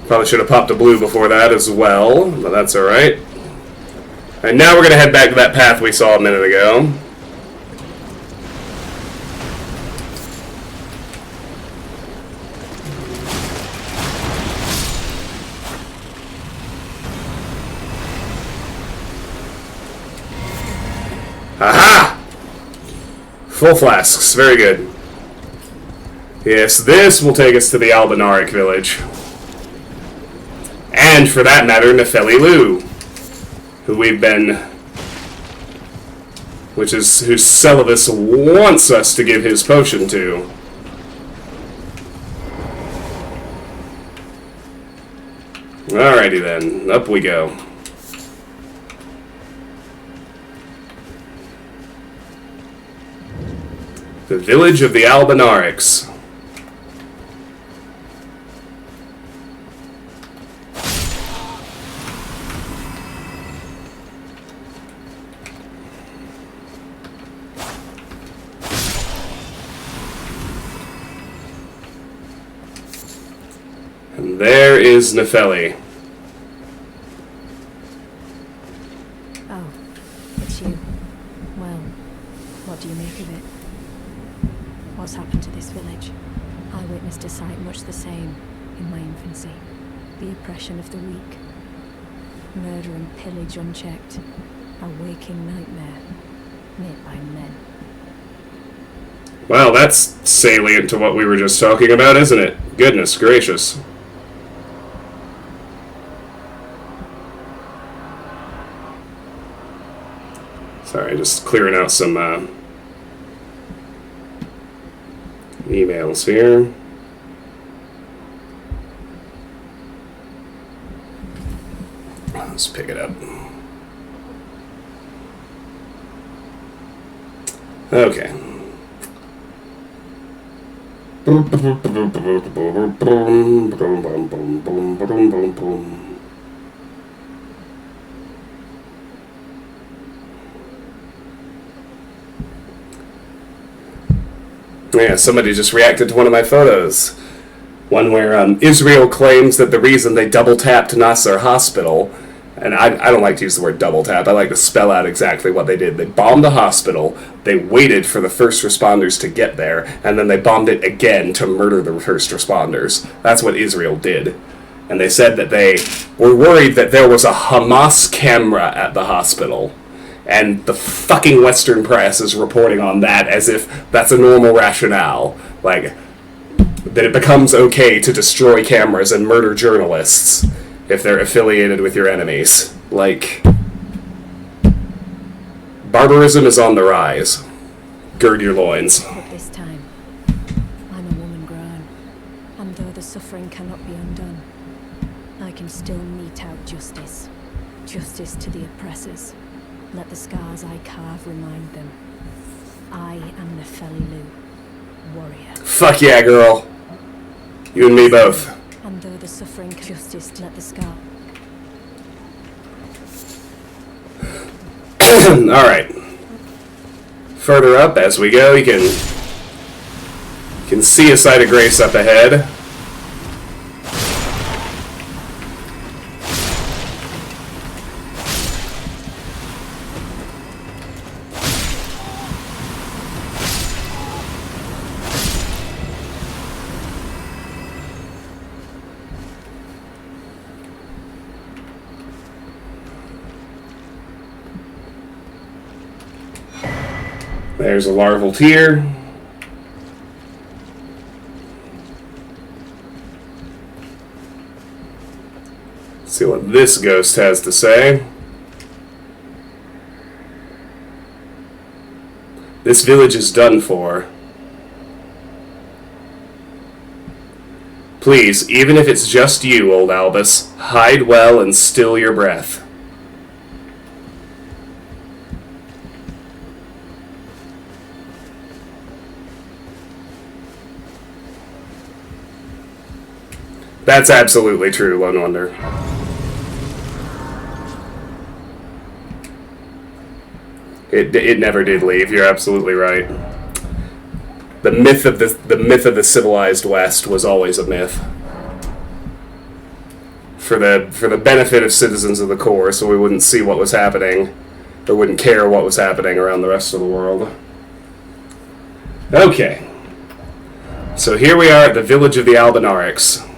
S1: Probably should have popped a blue before that as well, but that's alright. And now we're going to head back to that path we saw a minute ago. Aha! Full flasks, very good. Yes, this will take us to the Albinaric village. And, for that matter, Nefeli Lu, who we've been... who Celavus wants us to give his potion to. Alrighty then, up we go. The village of the Albinarics. And there is Nefeli.
S6: Oh, it's you. Well, what do you make of it? What's happened to this village? I witnessed a sight much the same in my infancy. The oppression of the weak. Murder and pillage unchecked. A waking nightmare. Made by men.
S1: Well, that's salient to what we were just talking about, isn't it? Goodness gracious. Sorry, just clearing out some Emails here. Let's pick it up. Okay. Yeah, somebody just reacted to one of my photos. One where Israel claims that the reason they double-tapped Nasser Hospital, and I don't like to use the word double-tap, I like to spell out exactly what they did. They bombed the hospital, they waited for the first responders to get there, and then they bombed it again to murder the first responders. That's what Israel did. And they said that they were worried that there was a Hamas camera at the hospital. And the fucking Western press is reporting on that as if that's a normal rationale. Like, that it becomes okay to destroy cameras and murder journalists if they're affiliated with your enemies. Like, barbarism is on the rise. Gird your loins.
S6: But this time, I'm a woman grown, and though the suffering cannot be undone, I can still mete out justice. Justice to the oppressors. Let the scars I carve remind them. I am Nefeli warrior.
S1: Fuck yeah, girl. You and me both.
S6: And though the suffering justice to let the scar.
S1: Alright. Further up as we go, you can see a site of grace up ahead. There's a larval tear. Let's see what this ghost has to say. This village is done for. Please, even if it's just you, old Albus, hide well and still your breath. That's absolutely true, Lone Wonder. It never did leave. You're absolutely right. The myth of the civilized West was always a myth. For the benefit of citizens of the core, so we wouldn't see what was happening, or wouldn't care what was happening around the rest of the world. Okay. So here we are at the village of the Albinarics.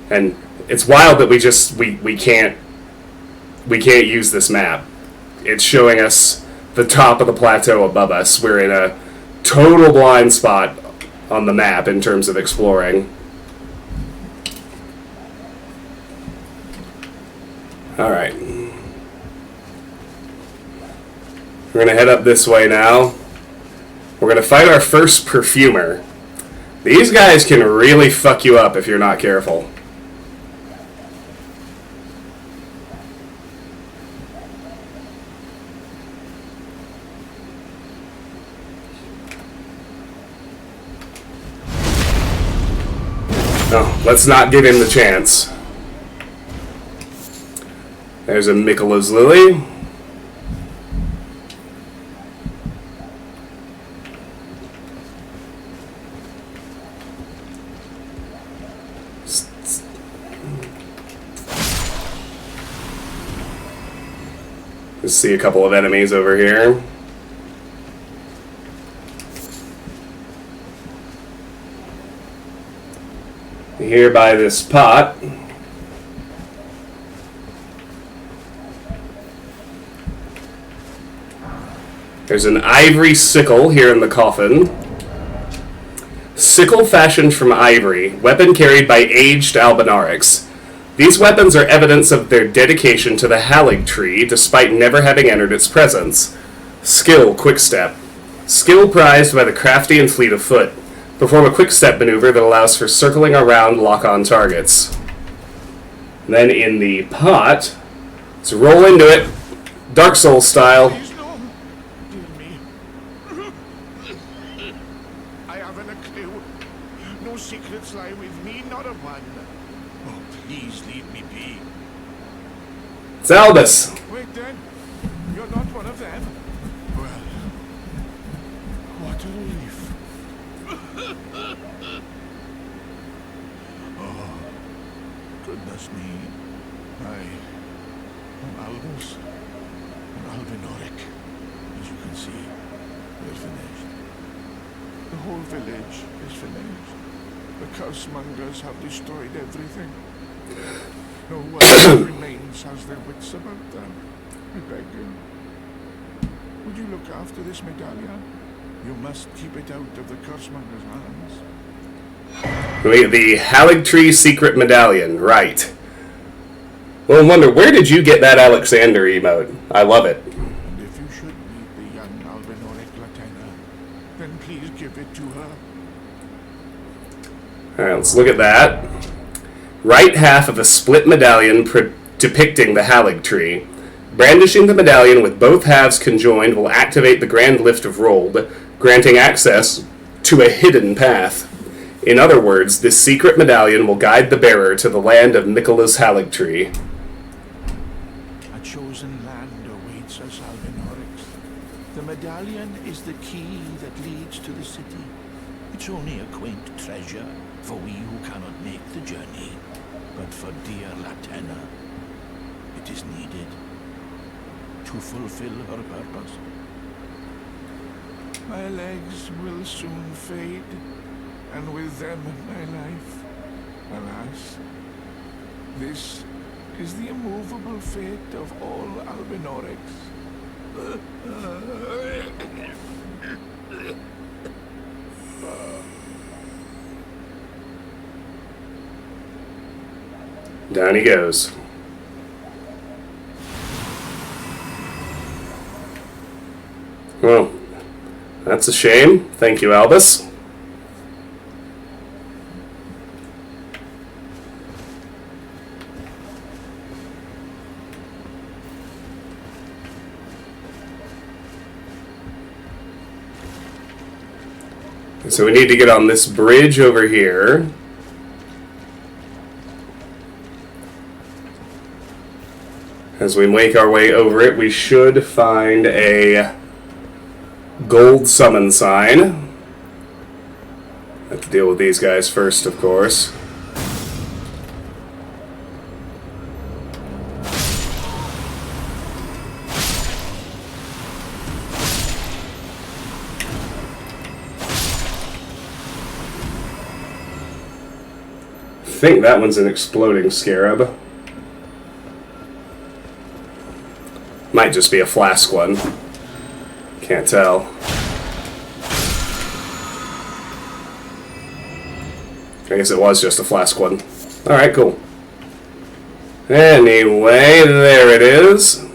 S1: And it's wild that we can't use this map. It's showing us the top of the plateau above us. We're in a total blind spot on the map in terms of exploring. Alright. We're gonna head up this way now. We're gonna fight our first perfumer. These guys can really fuck you up if you're not careful. No, let's not give him the chance. There's a Mikkela's Lily. Just see a couple of enemies over here. Here by this pot. There's an ivory sickle here in the coffin. Sickle fashioned from ivory, weapon carried by aged Albinarics. These weapons are evidence of their dedication to the Halig tree, despite never having entered its presence. Skill, quick step. Skill prized by the crafty and fleet of foot. Perform a quick step maneuver that allows for circling around lock-on targets. And then in the pot, let's roll into it, Dark Souls style.
S7: Please, no. Dear me. I haven't a clue. No secrets lie with me, not a one. Oh, please leave me be.
S1: It's Albus.
S7: Wait then. You're not one of them. Well, what a relief. Oh, goodness me. I'm Albus. And Albinoric. As you can see, we're finished. The whole village is finished. The cursemongers have destroyed everything. No one remains has their wits about them. I beg you. Would you look after this medallion? You must keep it out of the cursemongers' hands.
S1: The Haligtree Secret Medallion, right. Well, I wonder, where did you get that Alexander emote? I love it.
S7: And if you should meet the young Albinoric Latenna, then please give it to her.
S1: Alright, let's look at that. Right half of a split medallion depicting the Haligtree. Brandishing the medallion with both halves conjoined will activate the Grand Lift of Rold, granting access to a hidden path. In other words, this secret medallion will guide the bearer to the land of Michaela's Haligtree.
S7: A chosen land awaits us, Albinorics. The medallion is the key that leads to the city. It's only a quaint treasure for we who cannot make the journey. But for dear Latenna, it is needed to fulfill her purpose. My legs will soon fade, and with them my life. Alas, this is the immovable fate of all Albinorics.
S1: Down he goes. Well, that's a shame. Thank you, Albus. So we need to get on this bridge over here. As we make our way over it, we should find a gold summon sign. Have to deal with these guys first, of course. I think that one's an exploding scarab. Might just be a flask one. Can't tell. I guess it was just a flask one. Alright, cool. Anyway, there it is.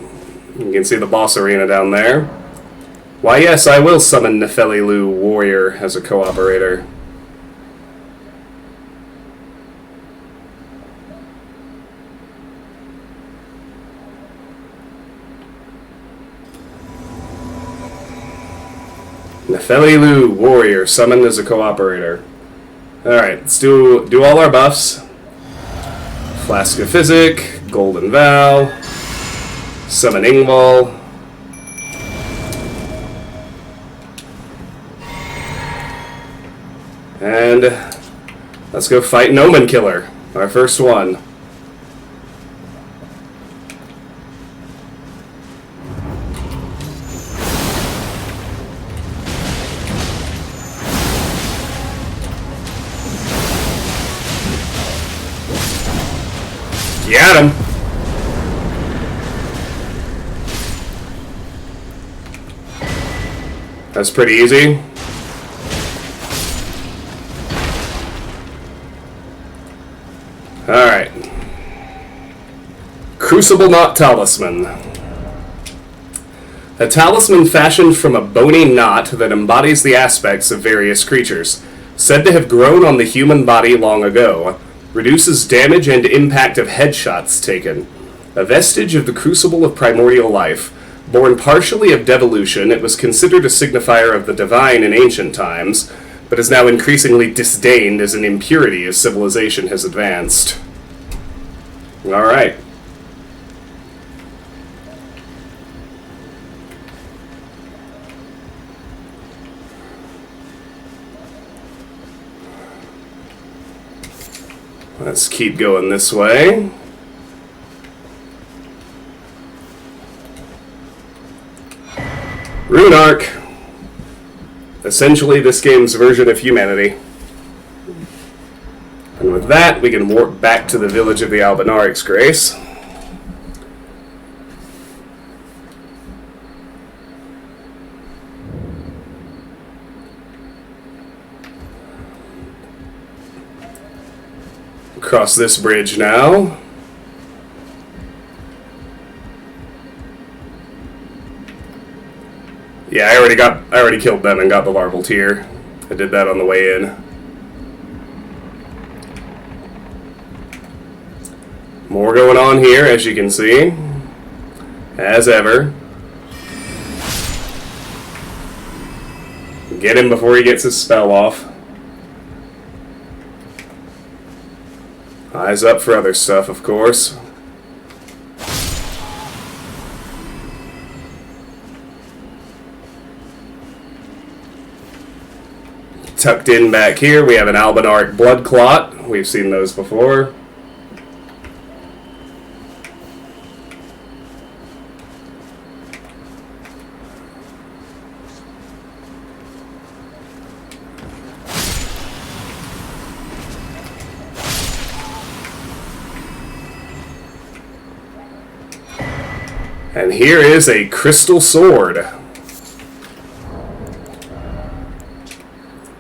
S1: You can see the boss arena down there. Why, yes, I will summon Nefelilu Warrior as a cooperator. Nefelilu Warrior, summoned as a cooperator. Alright, let's do all our buffs. Flask of Physic, Golden Vow, Summon Ingval. And let's go fight Noman Killer, our first one. Got him. That's pretty easy. Alright. Crucible Knot Talisman. A talisman fashioned from a bony knot that embodies the aspects of various creatures, said to have grown on the human body long ago, reduces damage and impact of headshots taken. A vestige of the crucible of primordial life. Born partially of devolution, it was considered a signifier of the divine in ancient times, but is now increasingly disdained as an impurity as civilization has advanced. Alright. Let's keep going this way. Rune Arc. Essentially this game's version of humanity. And with that, we can warp back to the village of the Albinaric's Grace. Cross this bridge now. Yeah, I already killed them and got the larval tier. I did that on the way in. More going on here, as you can see. As ever. Get him before he gets his spell off. Eyes up for other stuff, of course. Tucked in back here, we have an Albinaric blood clot. We've seen those before. And here is a crystal sword.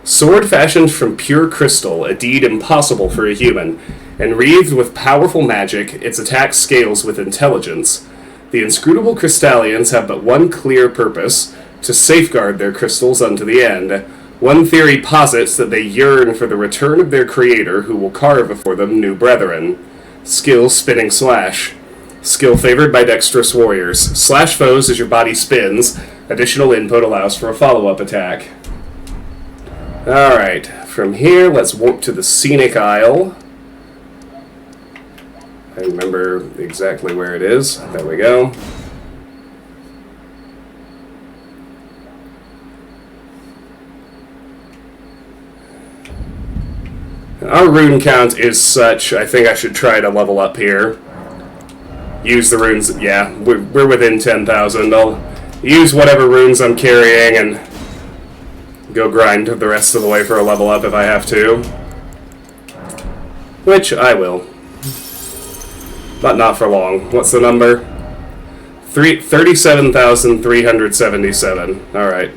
S1: Sword fashioned from pure crystal, a deed impossible for a human, and wreathed with powerful magic, its attack scales with intelligence. The inscrutable Crystallians have but one clear purpose, to safeguard their crystals unto the end. One theory posits that they yearn for the return of their creator, who will carve for them new brethren. Skill Spinning Slash. Skill favored by dexterous warriors. Slash foes as your body spins. Additional input allows for a follow-up attack. Alright, from here, let's warp to the Scenic Isle. I remember exactly where it is. There we go. Our rune count is such, I think I should try to level up here. Use the runes, yeah, we're within 10,000. I'll use whatever runes I'm carrying and go grind the rest of the way for a level up if I have to. Which I will. But not for long. What's the number? 37,377. Alright.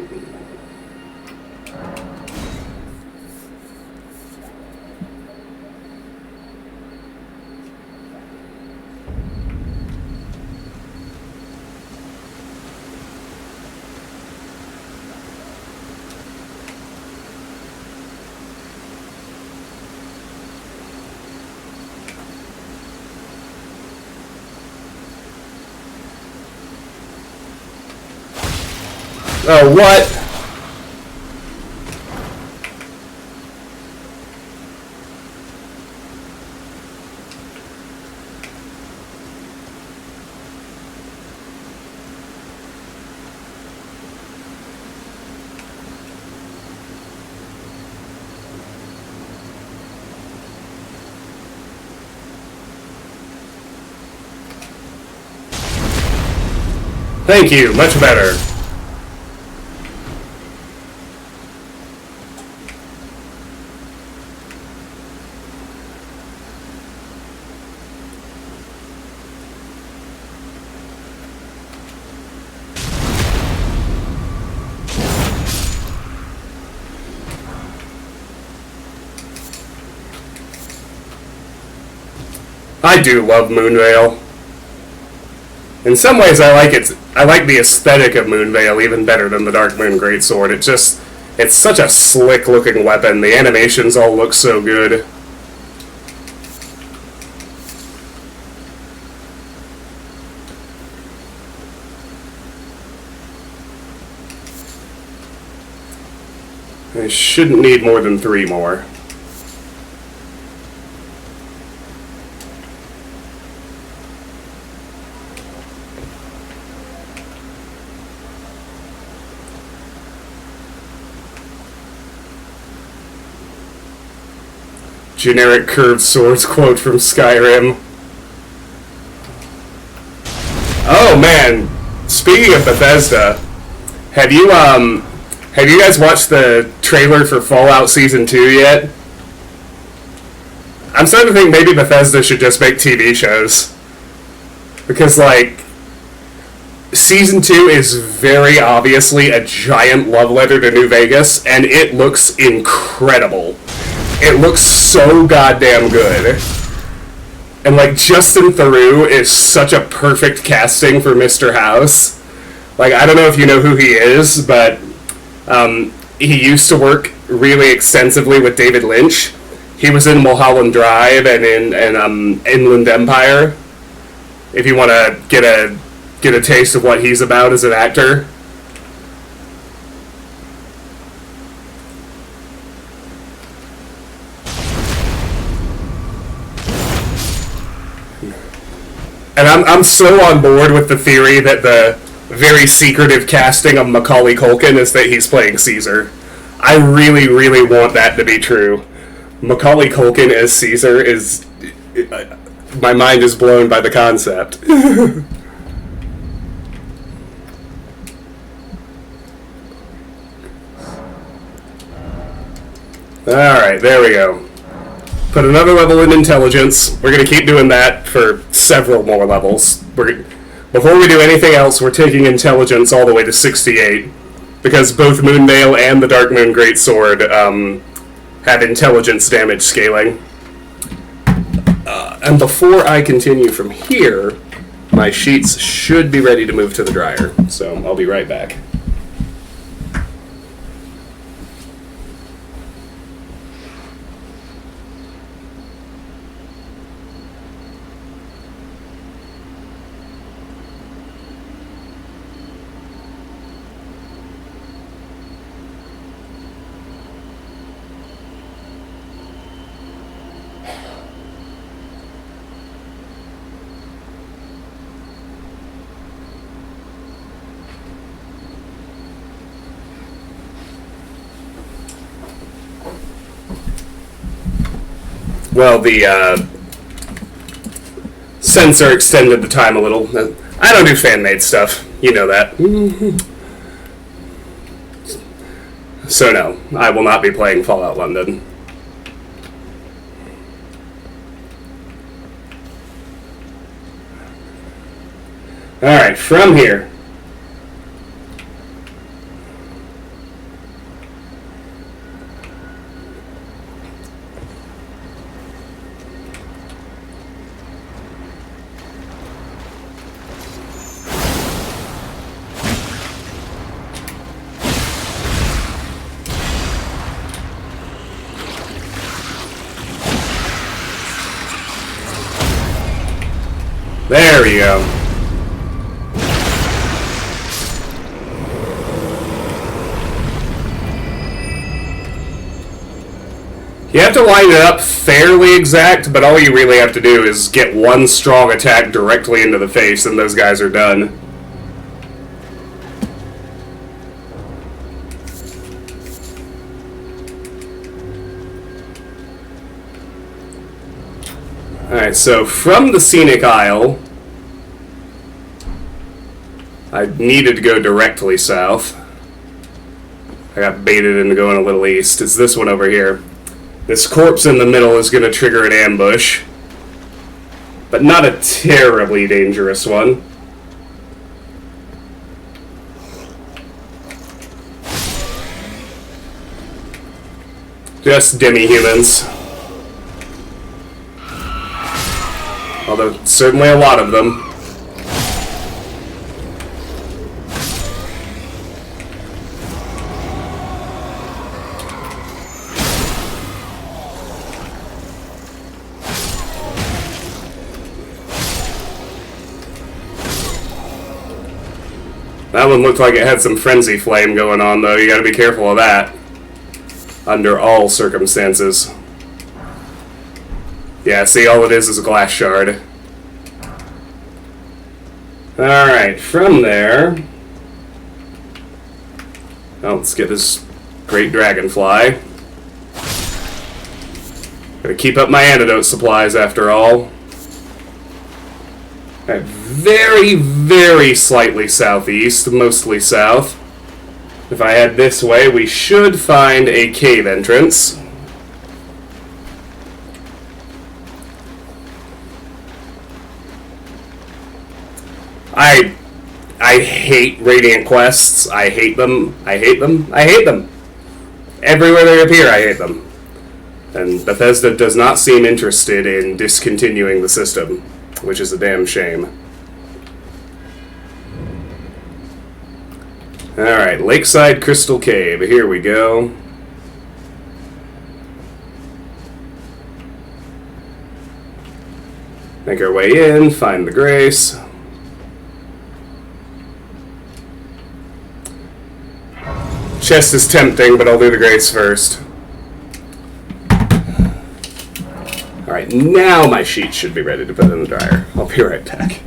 S1: Oh, what? Thank you, much better. I do love Moonvale. In some ways, I like it. I like the aesthetic of Moonveil even better than the Dark Moon Greatsword. It's such a slick-looking weapon. The animations all look so good. I shouldn't need more than 3 more. Generic curved swords quote from Skyrim. Oh man, speaking of Bethesda, have you guys watched the trailer for Fallout Season 2 yet? I'm starting to think maybe Bethesda should just make TV shows. Because, like, Season 2 is very obviously a giant love letter to New Vegas, and it looks incredible. It looks so goddamn good. And, like, Justin Theroux is such a perfect casting for Mr. House. Like, I don't know if you know who he is, but he used to work really extensively with David Lynch. He was in Mulholland Drive and in Inland Empire. If you want to get a taste of what he's about as an actor. And I'm so on board with the theory that the very secretive casting of Macaulay Culkin is that he's playing Caesar. I really, really want that to be true. Macaulay Culkin as Caesar is... my mind is blown by the concept. Alright, there we go. Put another level in intelligence. We're going to keep doing that for several more levels. Before we do anything else, we're taking intelligence all the way to 68. Because both Moonveil and the Dark Moon Greatsword have intelligence damage scaling. And before I continue from here, my sheets should be ready to move to the dryer. So I'll be right back. Well, the sensor extended the time a little. I don't do fan-made stuff. You know that. So no, I will not be playing Fallout London. Alright, from here. There we go. You have to line it up fairly exact, but all you really have to do is get one strong attack directly into the face, and those guys are done. Alright, so from the Scenic Isle, I needed to go directly south. I got baited into going a little east. It's this one over here. This corpse in the middle is going to trigger an ambush, but not a terribly dangerous one. Just demi-humans. Although, certainly a lot of them. That one looked like it had some frenzy flame going on, though. You gotta be careful of that. Under all circumstances. Yeah, see, all it is a glass shard. Alright, from there... Oh, let's get this great dragonfly. Gotta keep up my antidote supplies, after all. Alright, very, very slightly southeast, mostly south. If I head this way, we should find a cave entrance. I hate Radiant quests. I hate them. I hate them. I hate them. Everywhere they appear, I hate them. And Bethesda does not seem interested in discontinuing the system, which is a damn shame. Alright, Lakeside Crystal Cave. Here we go. Make our way in, find the grace. Chest is tempting, but I'll do the grace first. Alright, now my sheets should be ready to put in the dryer. I'll be right back.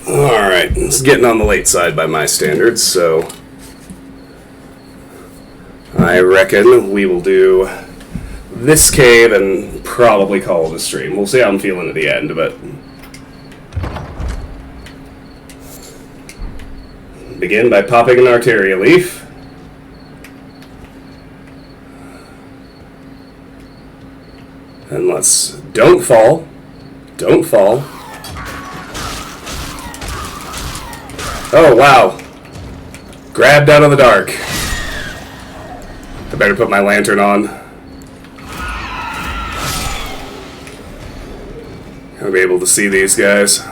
S1: Alright, it's getting on the late side by my standards, so I reckon we will do this cave and probably call it a stream. We'll see how I'm feeling at the end, but begin by popping an Arteria leaf. And let's... Don't fall. Don't fall. Oh, wow. Grabbed out of the dark. I better put my lantern on. I'll be able to see these guys.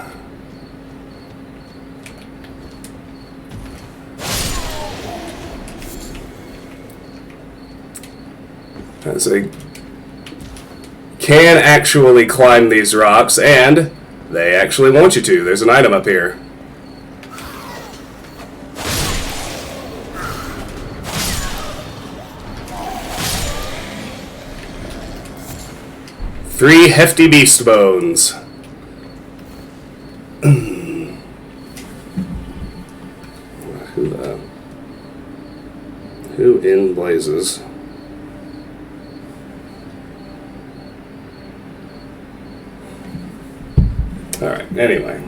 S1: As they can actually climb these rocks, and they actually want you to. There's an item up here. Three hefty beast bones. Who in blazes? Alright, anyway.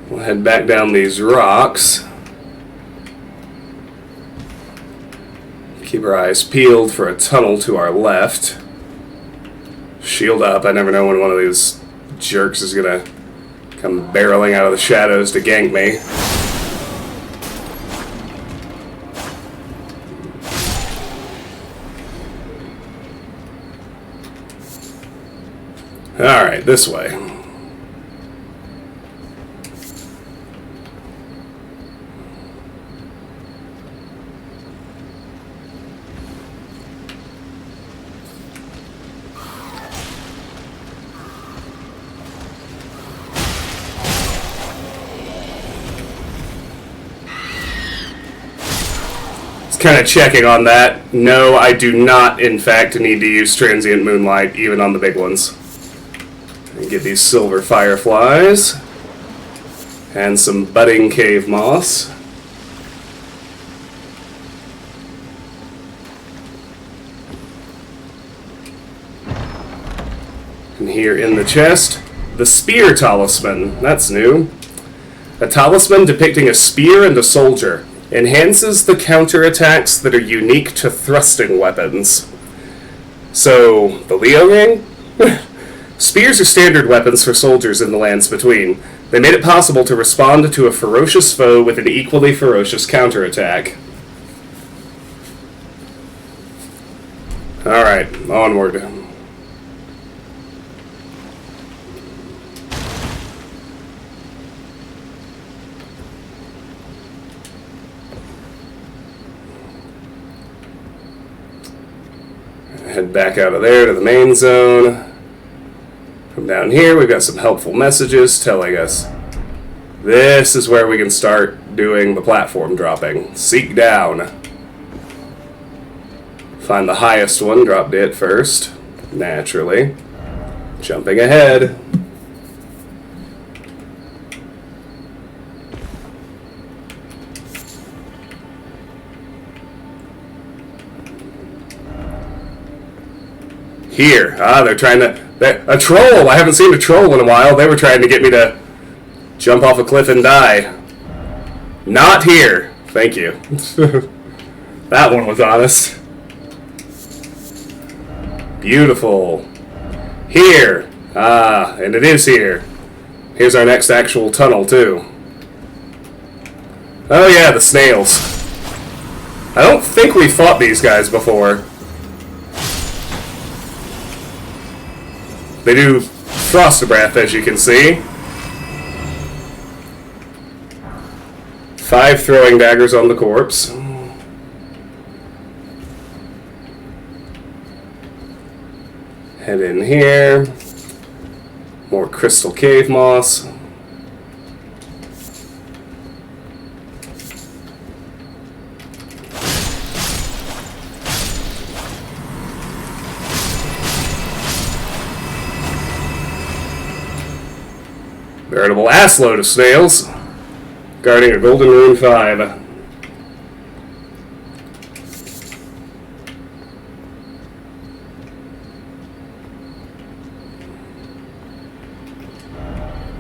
S1: We'll head back down these rocks. Keep our eyes peeled for a tunnel to our left. Shield up. I never know when one of these jerks is gonna come barreling out of the shadows to gank me. Alright, this way. Kind of checking on that. No, I do not, in fact, need to use transient moonlight, even on the big ones. And get these silver fireflies. And some budding cave moss. And here in the chest, the spear talisman. That's new. A talisman depicting a spear and a soldier. Enhances the counterattacks that are unique to thrusting weapons. So, the Leo Ring? Spears are standard weapons for soldiers in the lands between. They made it possible to respond to a ferocious foe with an equally ferocious counterattack. Alright, onward. Head back out of there to the main zone. From down here, we've got some helpful messages telling us this is where we can start doing the platform dropping. Seek down. Find the highest one, drop it first. Naturally. Jumping ahead. Here. They're trying to... A troll! I haven't seen a troll in a while. They were trying to get me to jump off a cliff and die. Not here. Thank you. That one was honest. Beautiful. Here. And it is here. Here's our next actual tunnel, too. Oh yeah, the snails. I don't think we fought these guys before. They do frost breath, as you can see. 5 throwing daggers on the corpse. Head in here. More crystal cave moss. Veritable assload of snails, guarding a golden rune 5.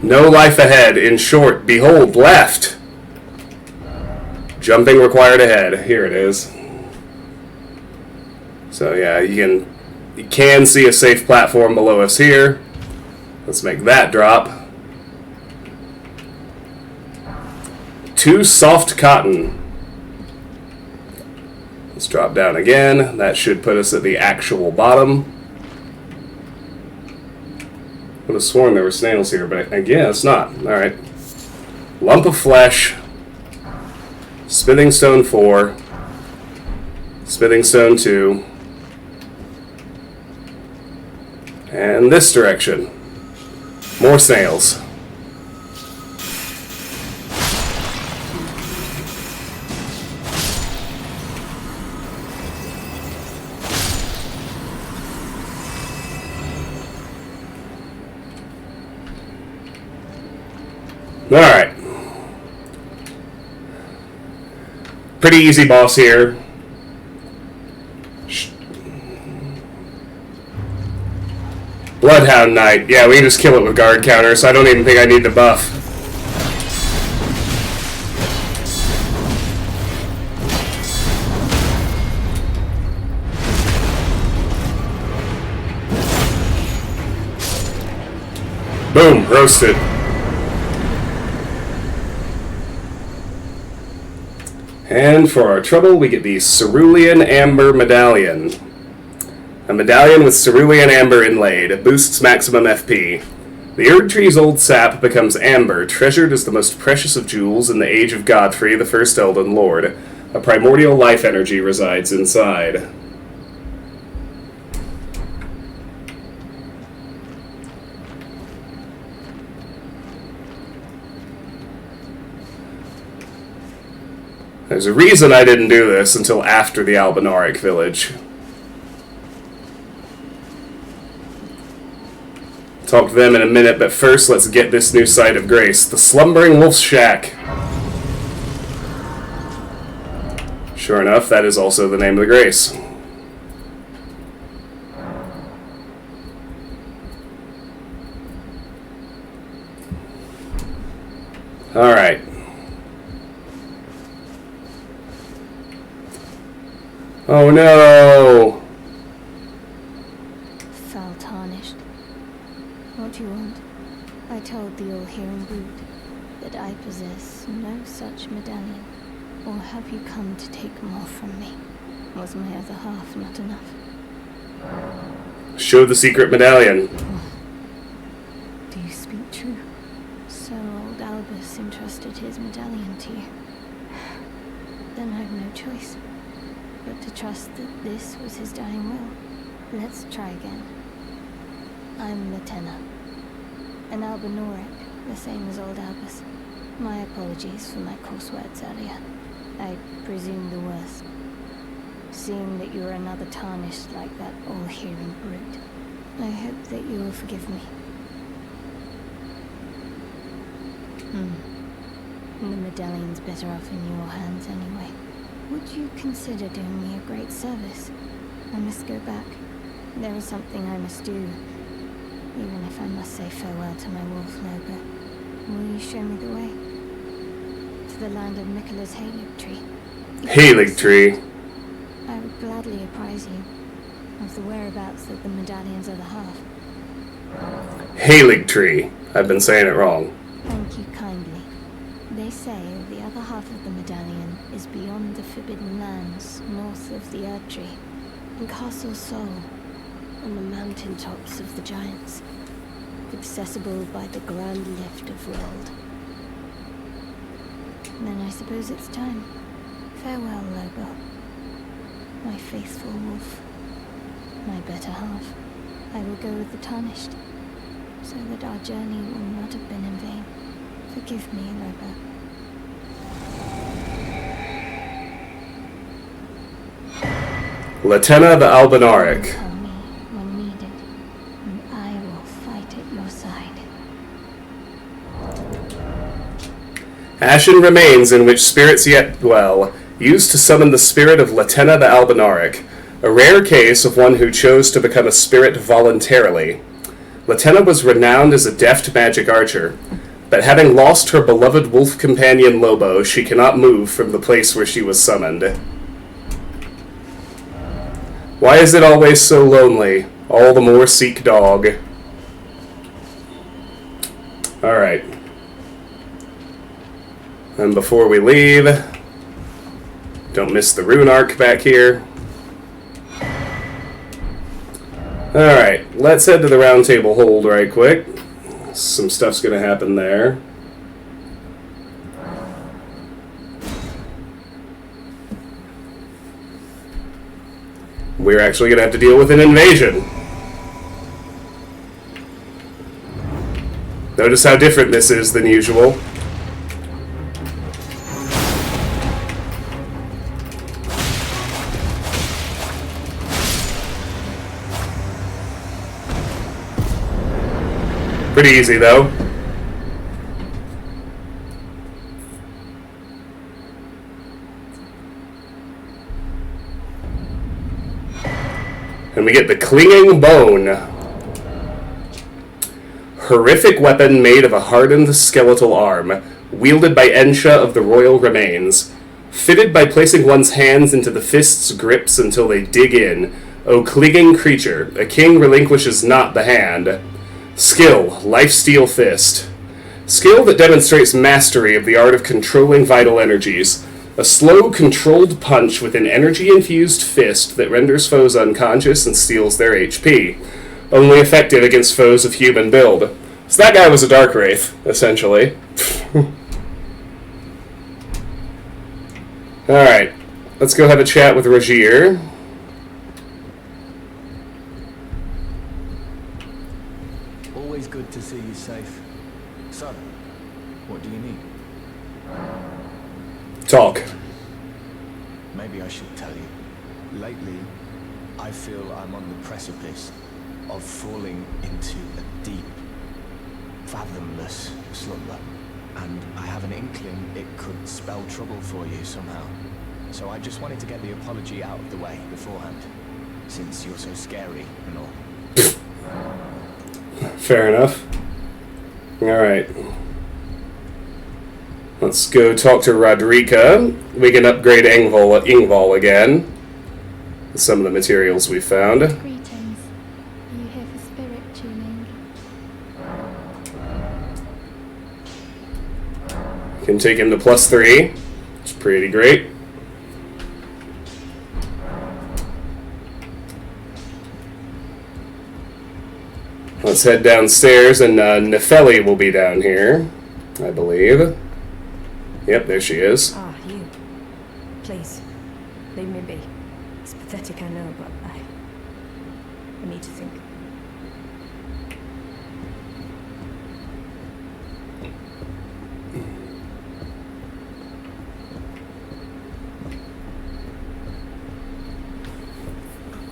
S1: No life ahead. In short, behold, left. Jumping required ahead. Here it is. So yeah, you can see a safe platform below us here. Let's make that drop. 2 soft cotton. Let's drop down again. That should put us at the actual bottom. Would have sworn there were snails here, but I guess not. Alright. Lump of flesh. Smithing stone 4. Smithing stone 2. And this direction. More snails. Alright. Pretty easy boss here. Bloodhound Knight. Yeah, we can just kill it with guard counter, so I don't even think I need to buff. Boom, roasted. And for our trouble, we get the Cerulean Amber Medallion. A medallion with cerulean amber inlaid, boosts maximum FP. The Erd Tree's old sap becomes amber, treasured as the most precious of jewels in the age of Godfrey, the first Elden Lord. A primordial life energy resides inside. There's a reason I didn't do this until after the Albinauric village. Talk to them in a minute, but first let's get this new site of grace, the Slumbering Wolf's Shack. Sure enough, that is also the name of the grace. Alright. Oh no!
S8: Foul tarnished. What do you want? I told the all-hearing brute that I possess no such medallion. Or have you come to take more from me? Was my other half not enough?
S1: Show the secret medallion.
S8: Do you speak true? So old Albus entrusted his medallion to you. Then I've no choice but to trust that this was his dying will. Let's try again. I'm Latenna, an Albinauric, the same as old Albus. My apologies for my coarse words earlier. I presume the worst. Seeing that you are another tarnished like that all-hearing brute, I hope that you will forgive me. The medallion's better off in your hands anyway. Would you consider doing me a great service? I must go back. There is something I must do, even if I must say farewell to my wolf logo. Will you show me the way? To the land of Miquella's Halig Tree.
S1: Halig Tree.
S8: I would gladly apprise you of the whereabouts of the medallion's other half.
S1: Halig Tree. I've been saying it wrong.
S8: Thank you kindly. They say the other half of the medallion is beyond the Forbidden Lands, north of the Erd Tree, in Castle Sol, on the mountain tops of the Giants, accessible by the Grand Lift of World. Then I suppose it's time. Farewell, Lobo. My faithful wolf. My better half. I will go with the Tarnished, so that our journey will not have been in vain. Forgive me, Lobo.
S1: Latenna the Albinauric.
S8: Call me when needed, and I will fight at your side.
S1: Ashen remains in which spirits yet dwell, used to summon the spirit of Latenna the Albinauric, a rare case of one who chose to become a spirit voluntarily. Latenna was renowned as a deft magic archer, but having lost her beloved wolf companion Lobo, she cannot move from the place where she was summoned. Why is it always so lonely? All the more seek dog. Alright. And before we leave, don't miss the rune arc back here. Alright, let's head to the round table hold right quick. Some stuff's gonna happen there. We're actually gonna have to deal with an invasion. Notice how different this is than usual. Pretty easy, though. And we get the Clinging Bone. Horrific weapon made of a hardened skeletal arm, wielded by Ensha of the Royal Remains. Fitted by placing one's hands into the fist's grips until they dig in. O clinging creature, a king relinquishes not the hand. Skill, Lifesteal Fist. Skill that demonstrates mastery of the art of controlling vital energies. A slow, controlled punch with an energy-infused fist that renders foes unconscious and steals their HP. Only effective against foes of human build. So that guy was a Dark Wraith, essentially. Alright, let's go have a chat with Rogier.
S9: Always good to see you safe. So, what do you need?
S1: Talk.
S9: Maybe I should tell you. Lately, I feel I'm on the precipice of falling into a deep, fathomless slumber. And I have an inkling it could spell trouble for you somehow. So I just wanted to get the apology out of the way beforehand, since you're so scary and all.
S1: Fair enough. Alright. Let's go talk to Rodrika. We can upgrade Ingval again. Some of the materials we found.
S8: Greetings. Are you here for spirit tuning?
S1: Can take him to +3. It's pretty great. Let's head downstairs, and Nefeli will be down here, I believe. Yep, there she is.
S6: Ah, you. Please, leave me be. It's pathetic, I know, but I need to think.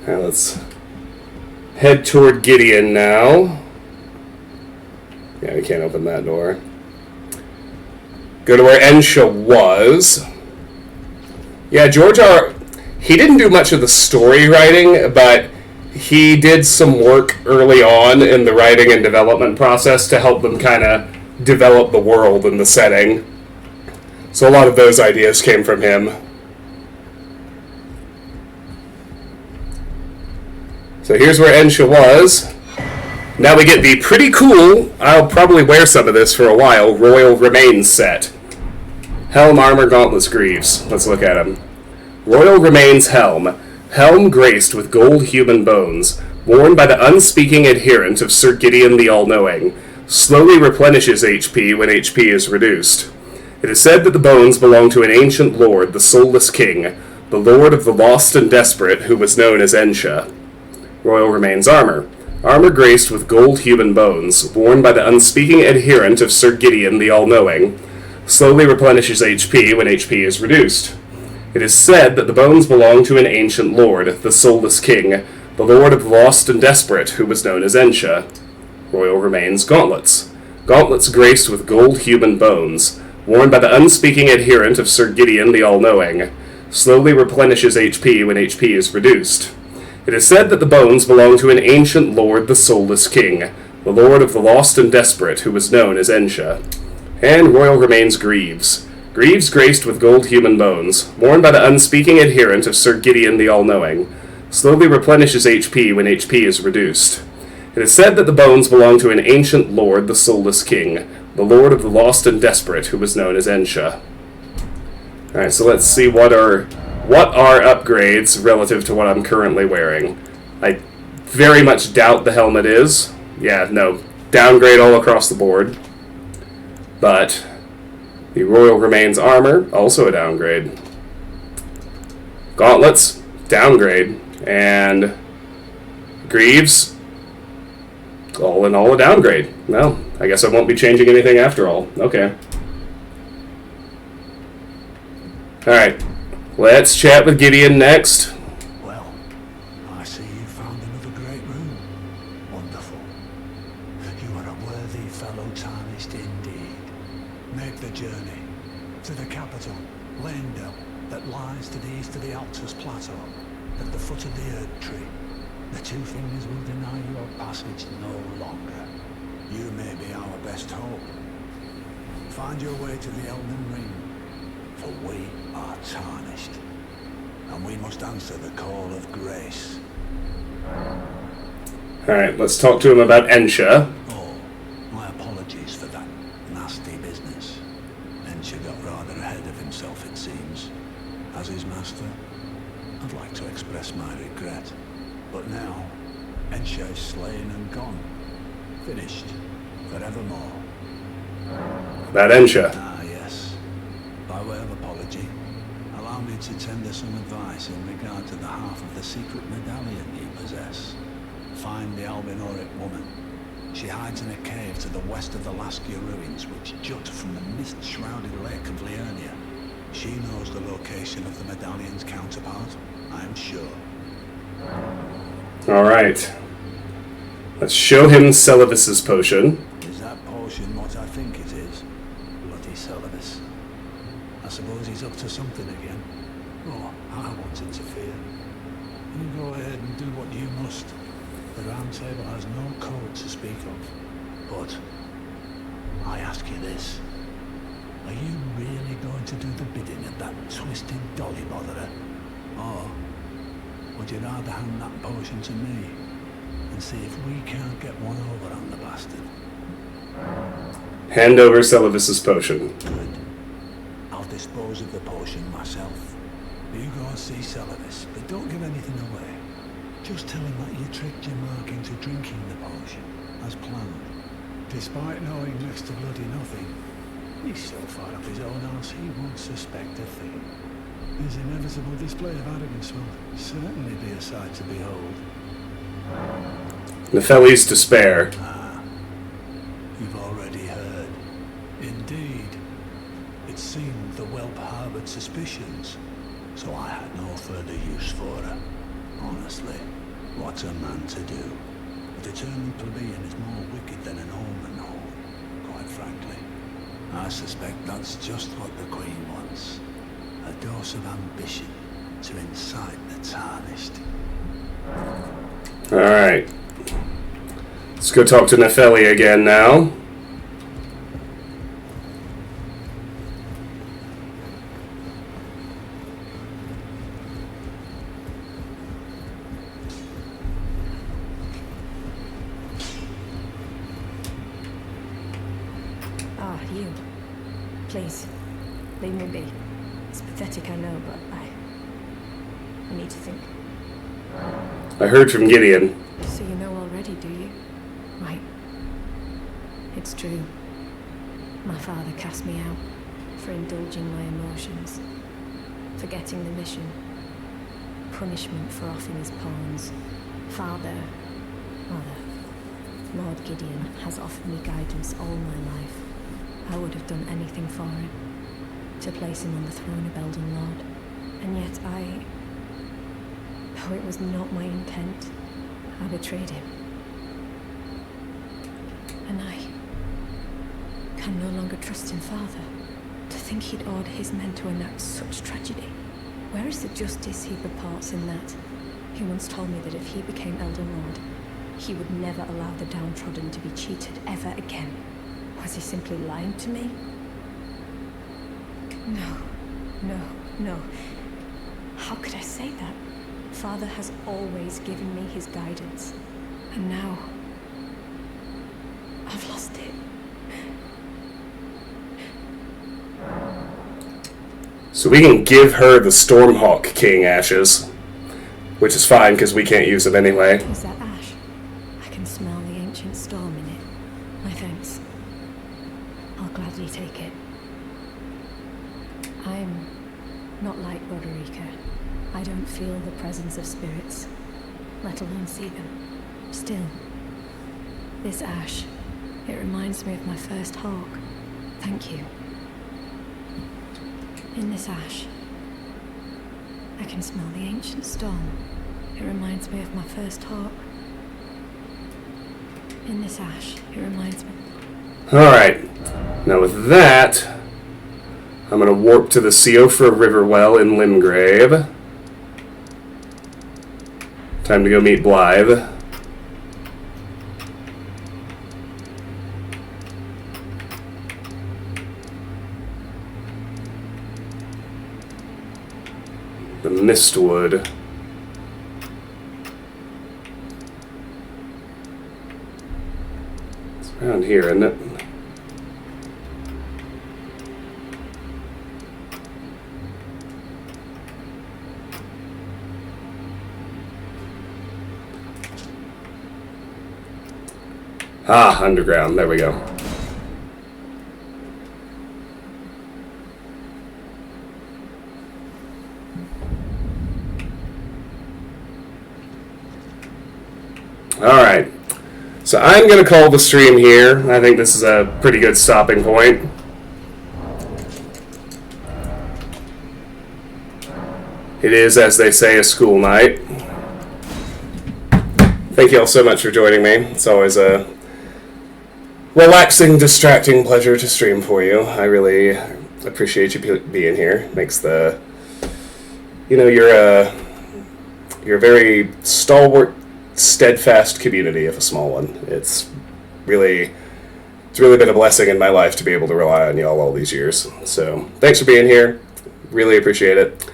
S1: Now let's head toward Gideon now. Yeah, we can't open that door. Go to where Ensha was. Yeah, George R. He didn't do much of the story writing, but he did some work early on in the writing and development process to help them kind of develop the world and the setting. So a lot of those ideas came from him. So here's where Ensha was. Now we get the pretty cool, I'll probably wear some of this for a while, Royal Remains set. Helm, Armor, Gauntlets, Greaves. Let's look at him. Royal Remains Helm. Helm graced with gold human bones. Worn by the unspeaking adherent of Sir Gideon the All-Knowing. Slowly replenishes HP when HP is reduced. It is said that the bones belong to an ancient lord, the Soulless King, the lord of the lost and desperate, who was known as Ensha. Royal Remains Armor. Armor graced with gold human bones, worn by the unspeaking adherent of Sir Gideon the All-Knowing. Slowly replenishes HP when HP is reduced. It is said that the bones belong to an ancient lord, the Soulless King, the lord of the lost and desperate, who was known as Ensha. Royal Remains Gauntlets. Gauntlets graced with gold human bones, worn by the unspeaking adherent of Sir Gideon the All-Knowing. Slowly replenishes HP when HP is reduced. It is said that the bones belong to an ancient lord, the Soulless King, the lord of the lost and desperate, who was known as Ensha. And Royal Remains Greaves. Greaves graced with gold human bones, worn by the unspeaking adherent of Sir Gideon the All-Knowing. Slowly replenishes HP when HP is reduced. It is said that the bones belong to an ancient lord, the Soulless King, the lord of the lost and desperate, who was known as Ensha. Alright, so let's see what are upgrades relative to what I'm currently wearing. I very much doubt the helmet is. Yeah, no, downgrade all across the board. But the Royal Remains Armor, also a downgrade. Gauntlets, downgrade. And Greaves, all in all a downgrade. No, I guess I won't be changing anything after all. Okay. Alright, let's chat with Gideon next.
S3: Well, I see you found another great room. Wonderful. You are a worthy fellow tarnished indeed. Make the journey to the capital, Leyndell, that lies to the east of the Altus Plateau, at the foot of the Erd Tree. The two fingers will deny your passage no longer. You may be our best hope. Find your way to the Elden Ring, for we are tarnished, and we must answer the call of grace.
S1: Alright, let's talk to him about Ensha.
S3: Oh, Ensha is slain and gone. Finished. Forevermore.
S1: That Ensha.
S3: Ah, yes. By way of apology, allow me to tender some advice in regard to the half of the secret medallion you possess. Find the Albinoric woman. She hides in a cave to the west of the Laskia ruins, which jut from the mist-shrouded lake of Liurnia. She knows the location of the medallion's counterpart, I'm sure.
S1: Alright. Let's show him Celavis's potion.
S3: Is that potion what I think it is? Bloody Celavis. I suppose he's up to something again. Oh, I won't interfere. You go ahead and do what you must. The Round Table has no code to speak of. But I ask you this. Are you really going to do the bidding of that twisted dolly botherer? Or would you rather hand that potion to me and see if we can't get one over on the bastard?
S1: Hand over Celavis's potion.
S3: Good. I'll dispose of the potion myself. You go and see Celavis, but don't give anything away. Just tell him that you tricked your mark into drinking the potion, as planned. Despite knowing next to bloody nothing, he's so far up his own arse he won't suspect a thing. His inevitable display of arrogance will certainly be a sight to behold.
S1: Nefeli's despair.
S3: Ah, you've already heard. Indeed. It seemed the whelp harboured suspicions, so I had no further use for her. Honestly, what's a man to do? A determined plebeian is more wicked than an almond hole, quite frankly. I suspect that's just what the Queen wants. A dose of ambition to incite the tarnished.
S1: Alright. Let's go talk to Nefeli again now.
S6: Ah, you. Please, leave me be. It's pathetic, I know, but I need to think.
S1: I heard from Gideon.
S6: So you know already, do you? Right. It's true. My father cast me out for indulging my emotions, forgetting the mission, punishment for offing his pawns. Lord Gideon has offered me guidance all my life. I would have done anything for him, to place him on the throne of Elden Lord. And yet though it was not my intent, I betrayed him. And I can no longer trust him, Father. To think he'd order his men to enact such tragedy. Where is the justice he purports in that? He once told me that if he became Elden Lord, he would never allow the downtrodden to be cheated ever again. Was he simply lying to me? No. How could I say that? Father has always given me his guidance. And now, I've lost it.
S1: So we can give her the Stormhawk King ashes. Which is fine, because we can't use them anyway.
S6: Is that ash? I can smell the ancient storm in it. My thanks. I'll gladly take it. I'm not like Roderica. I don't feel the presence of spirits, let alone see them. Still, this ash, it reminds me of my first hawk. Thank you. In this ash, I can smell the ancient storm. It reminds me of my first hawk. In this ash, it reminds me...
S1: Alright. Now with that, I'm going to warp to the Siofra River Well in Limgrave. Time to go meet Blythe. The Mistwood. It's around here, isn't it? Ah, underground. There we go. Alright. So I'm going to call the stream here. I think this is a pretty good stopping point. It is, as they say, a school night. Thank you all so much for joining me. It's always a relaxing, distracting pleasure to stream for you. I really appreciate you being here. Makes the... you're a very stalwart, steadfast community of a small one. It's really been a blessing in my life to be able to rely on y'all all these years. So thanks for being here. Really appreciate it.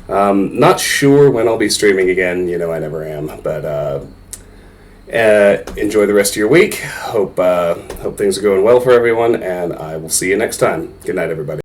S1: Not sure when I'll be streaming again. I never am. But enjoy the rest of your week. Hope things are going well for everyone, and I will see you next time. Good night, everybody.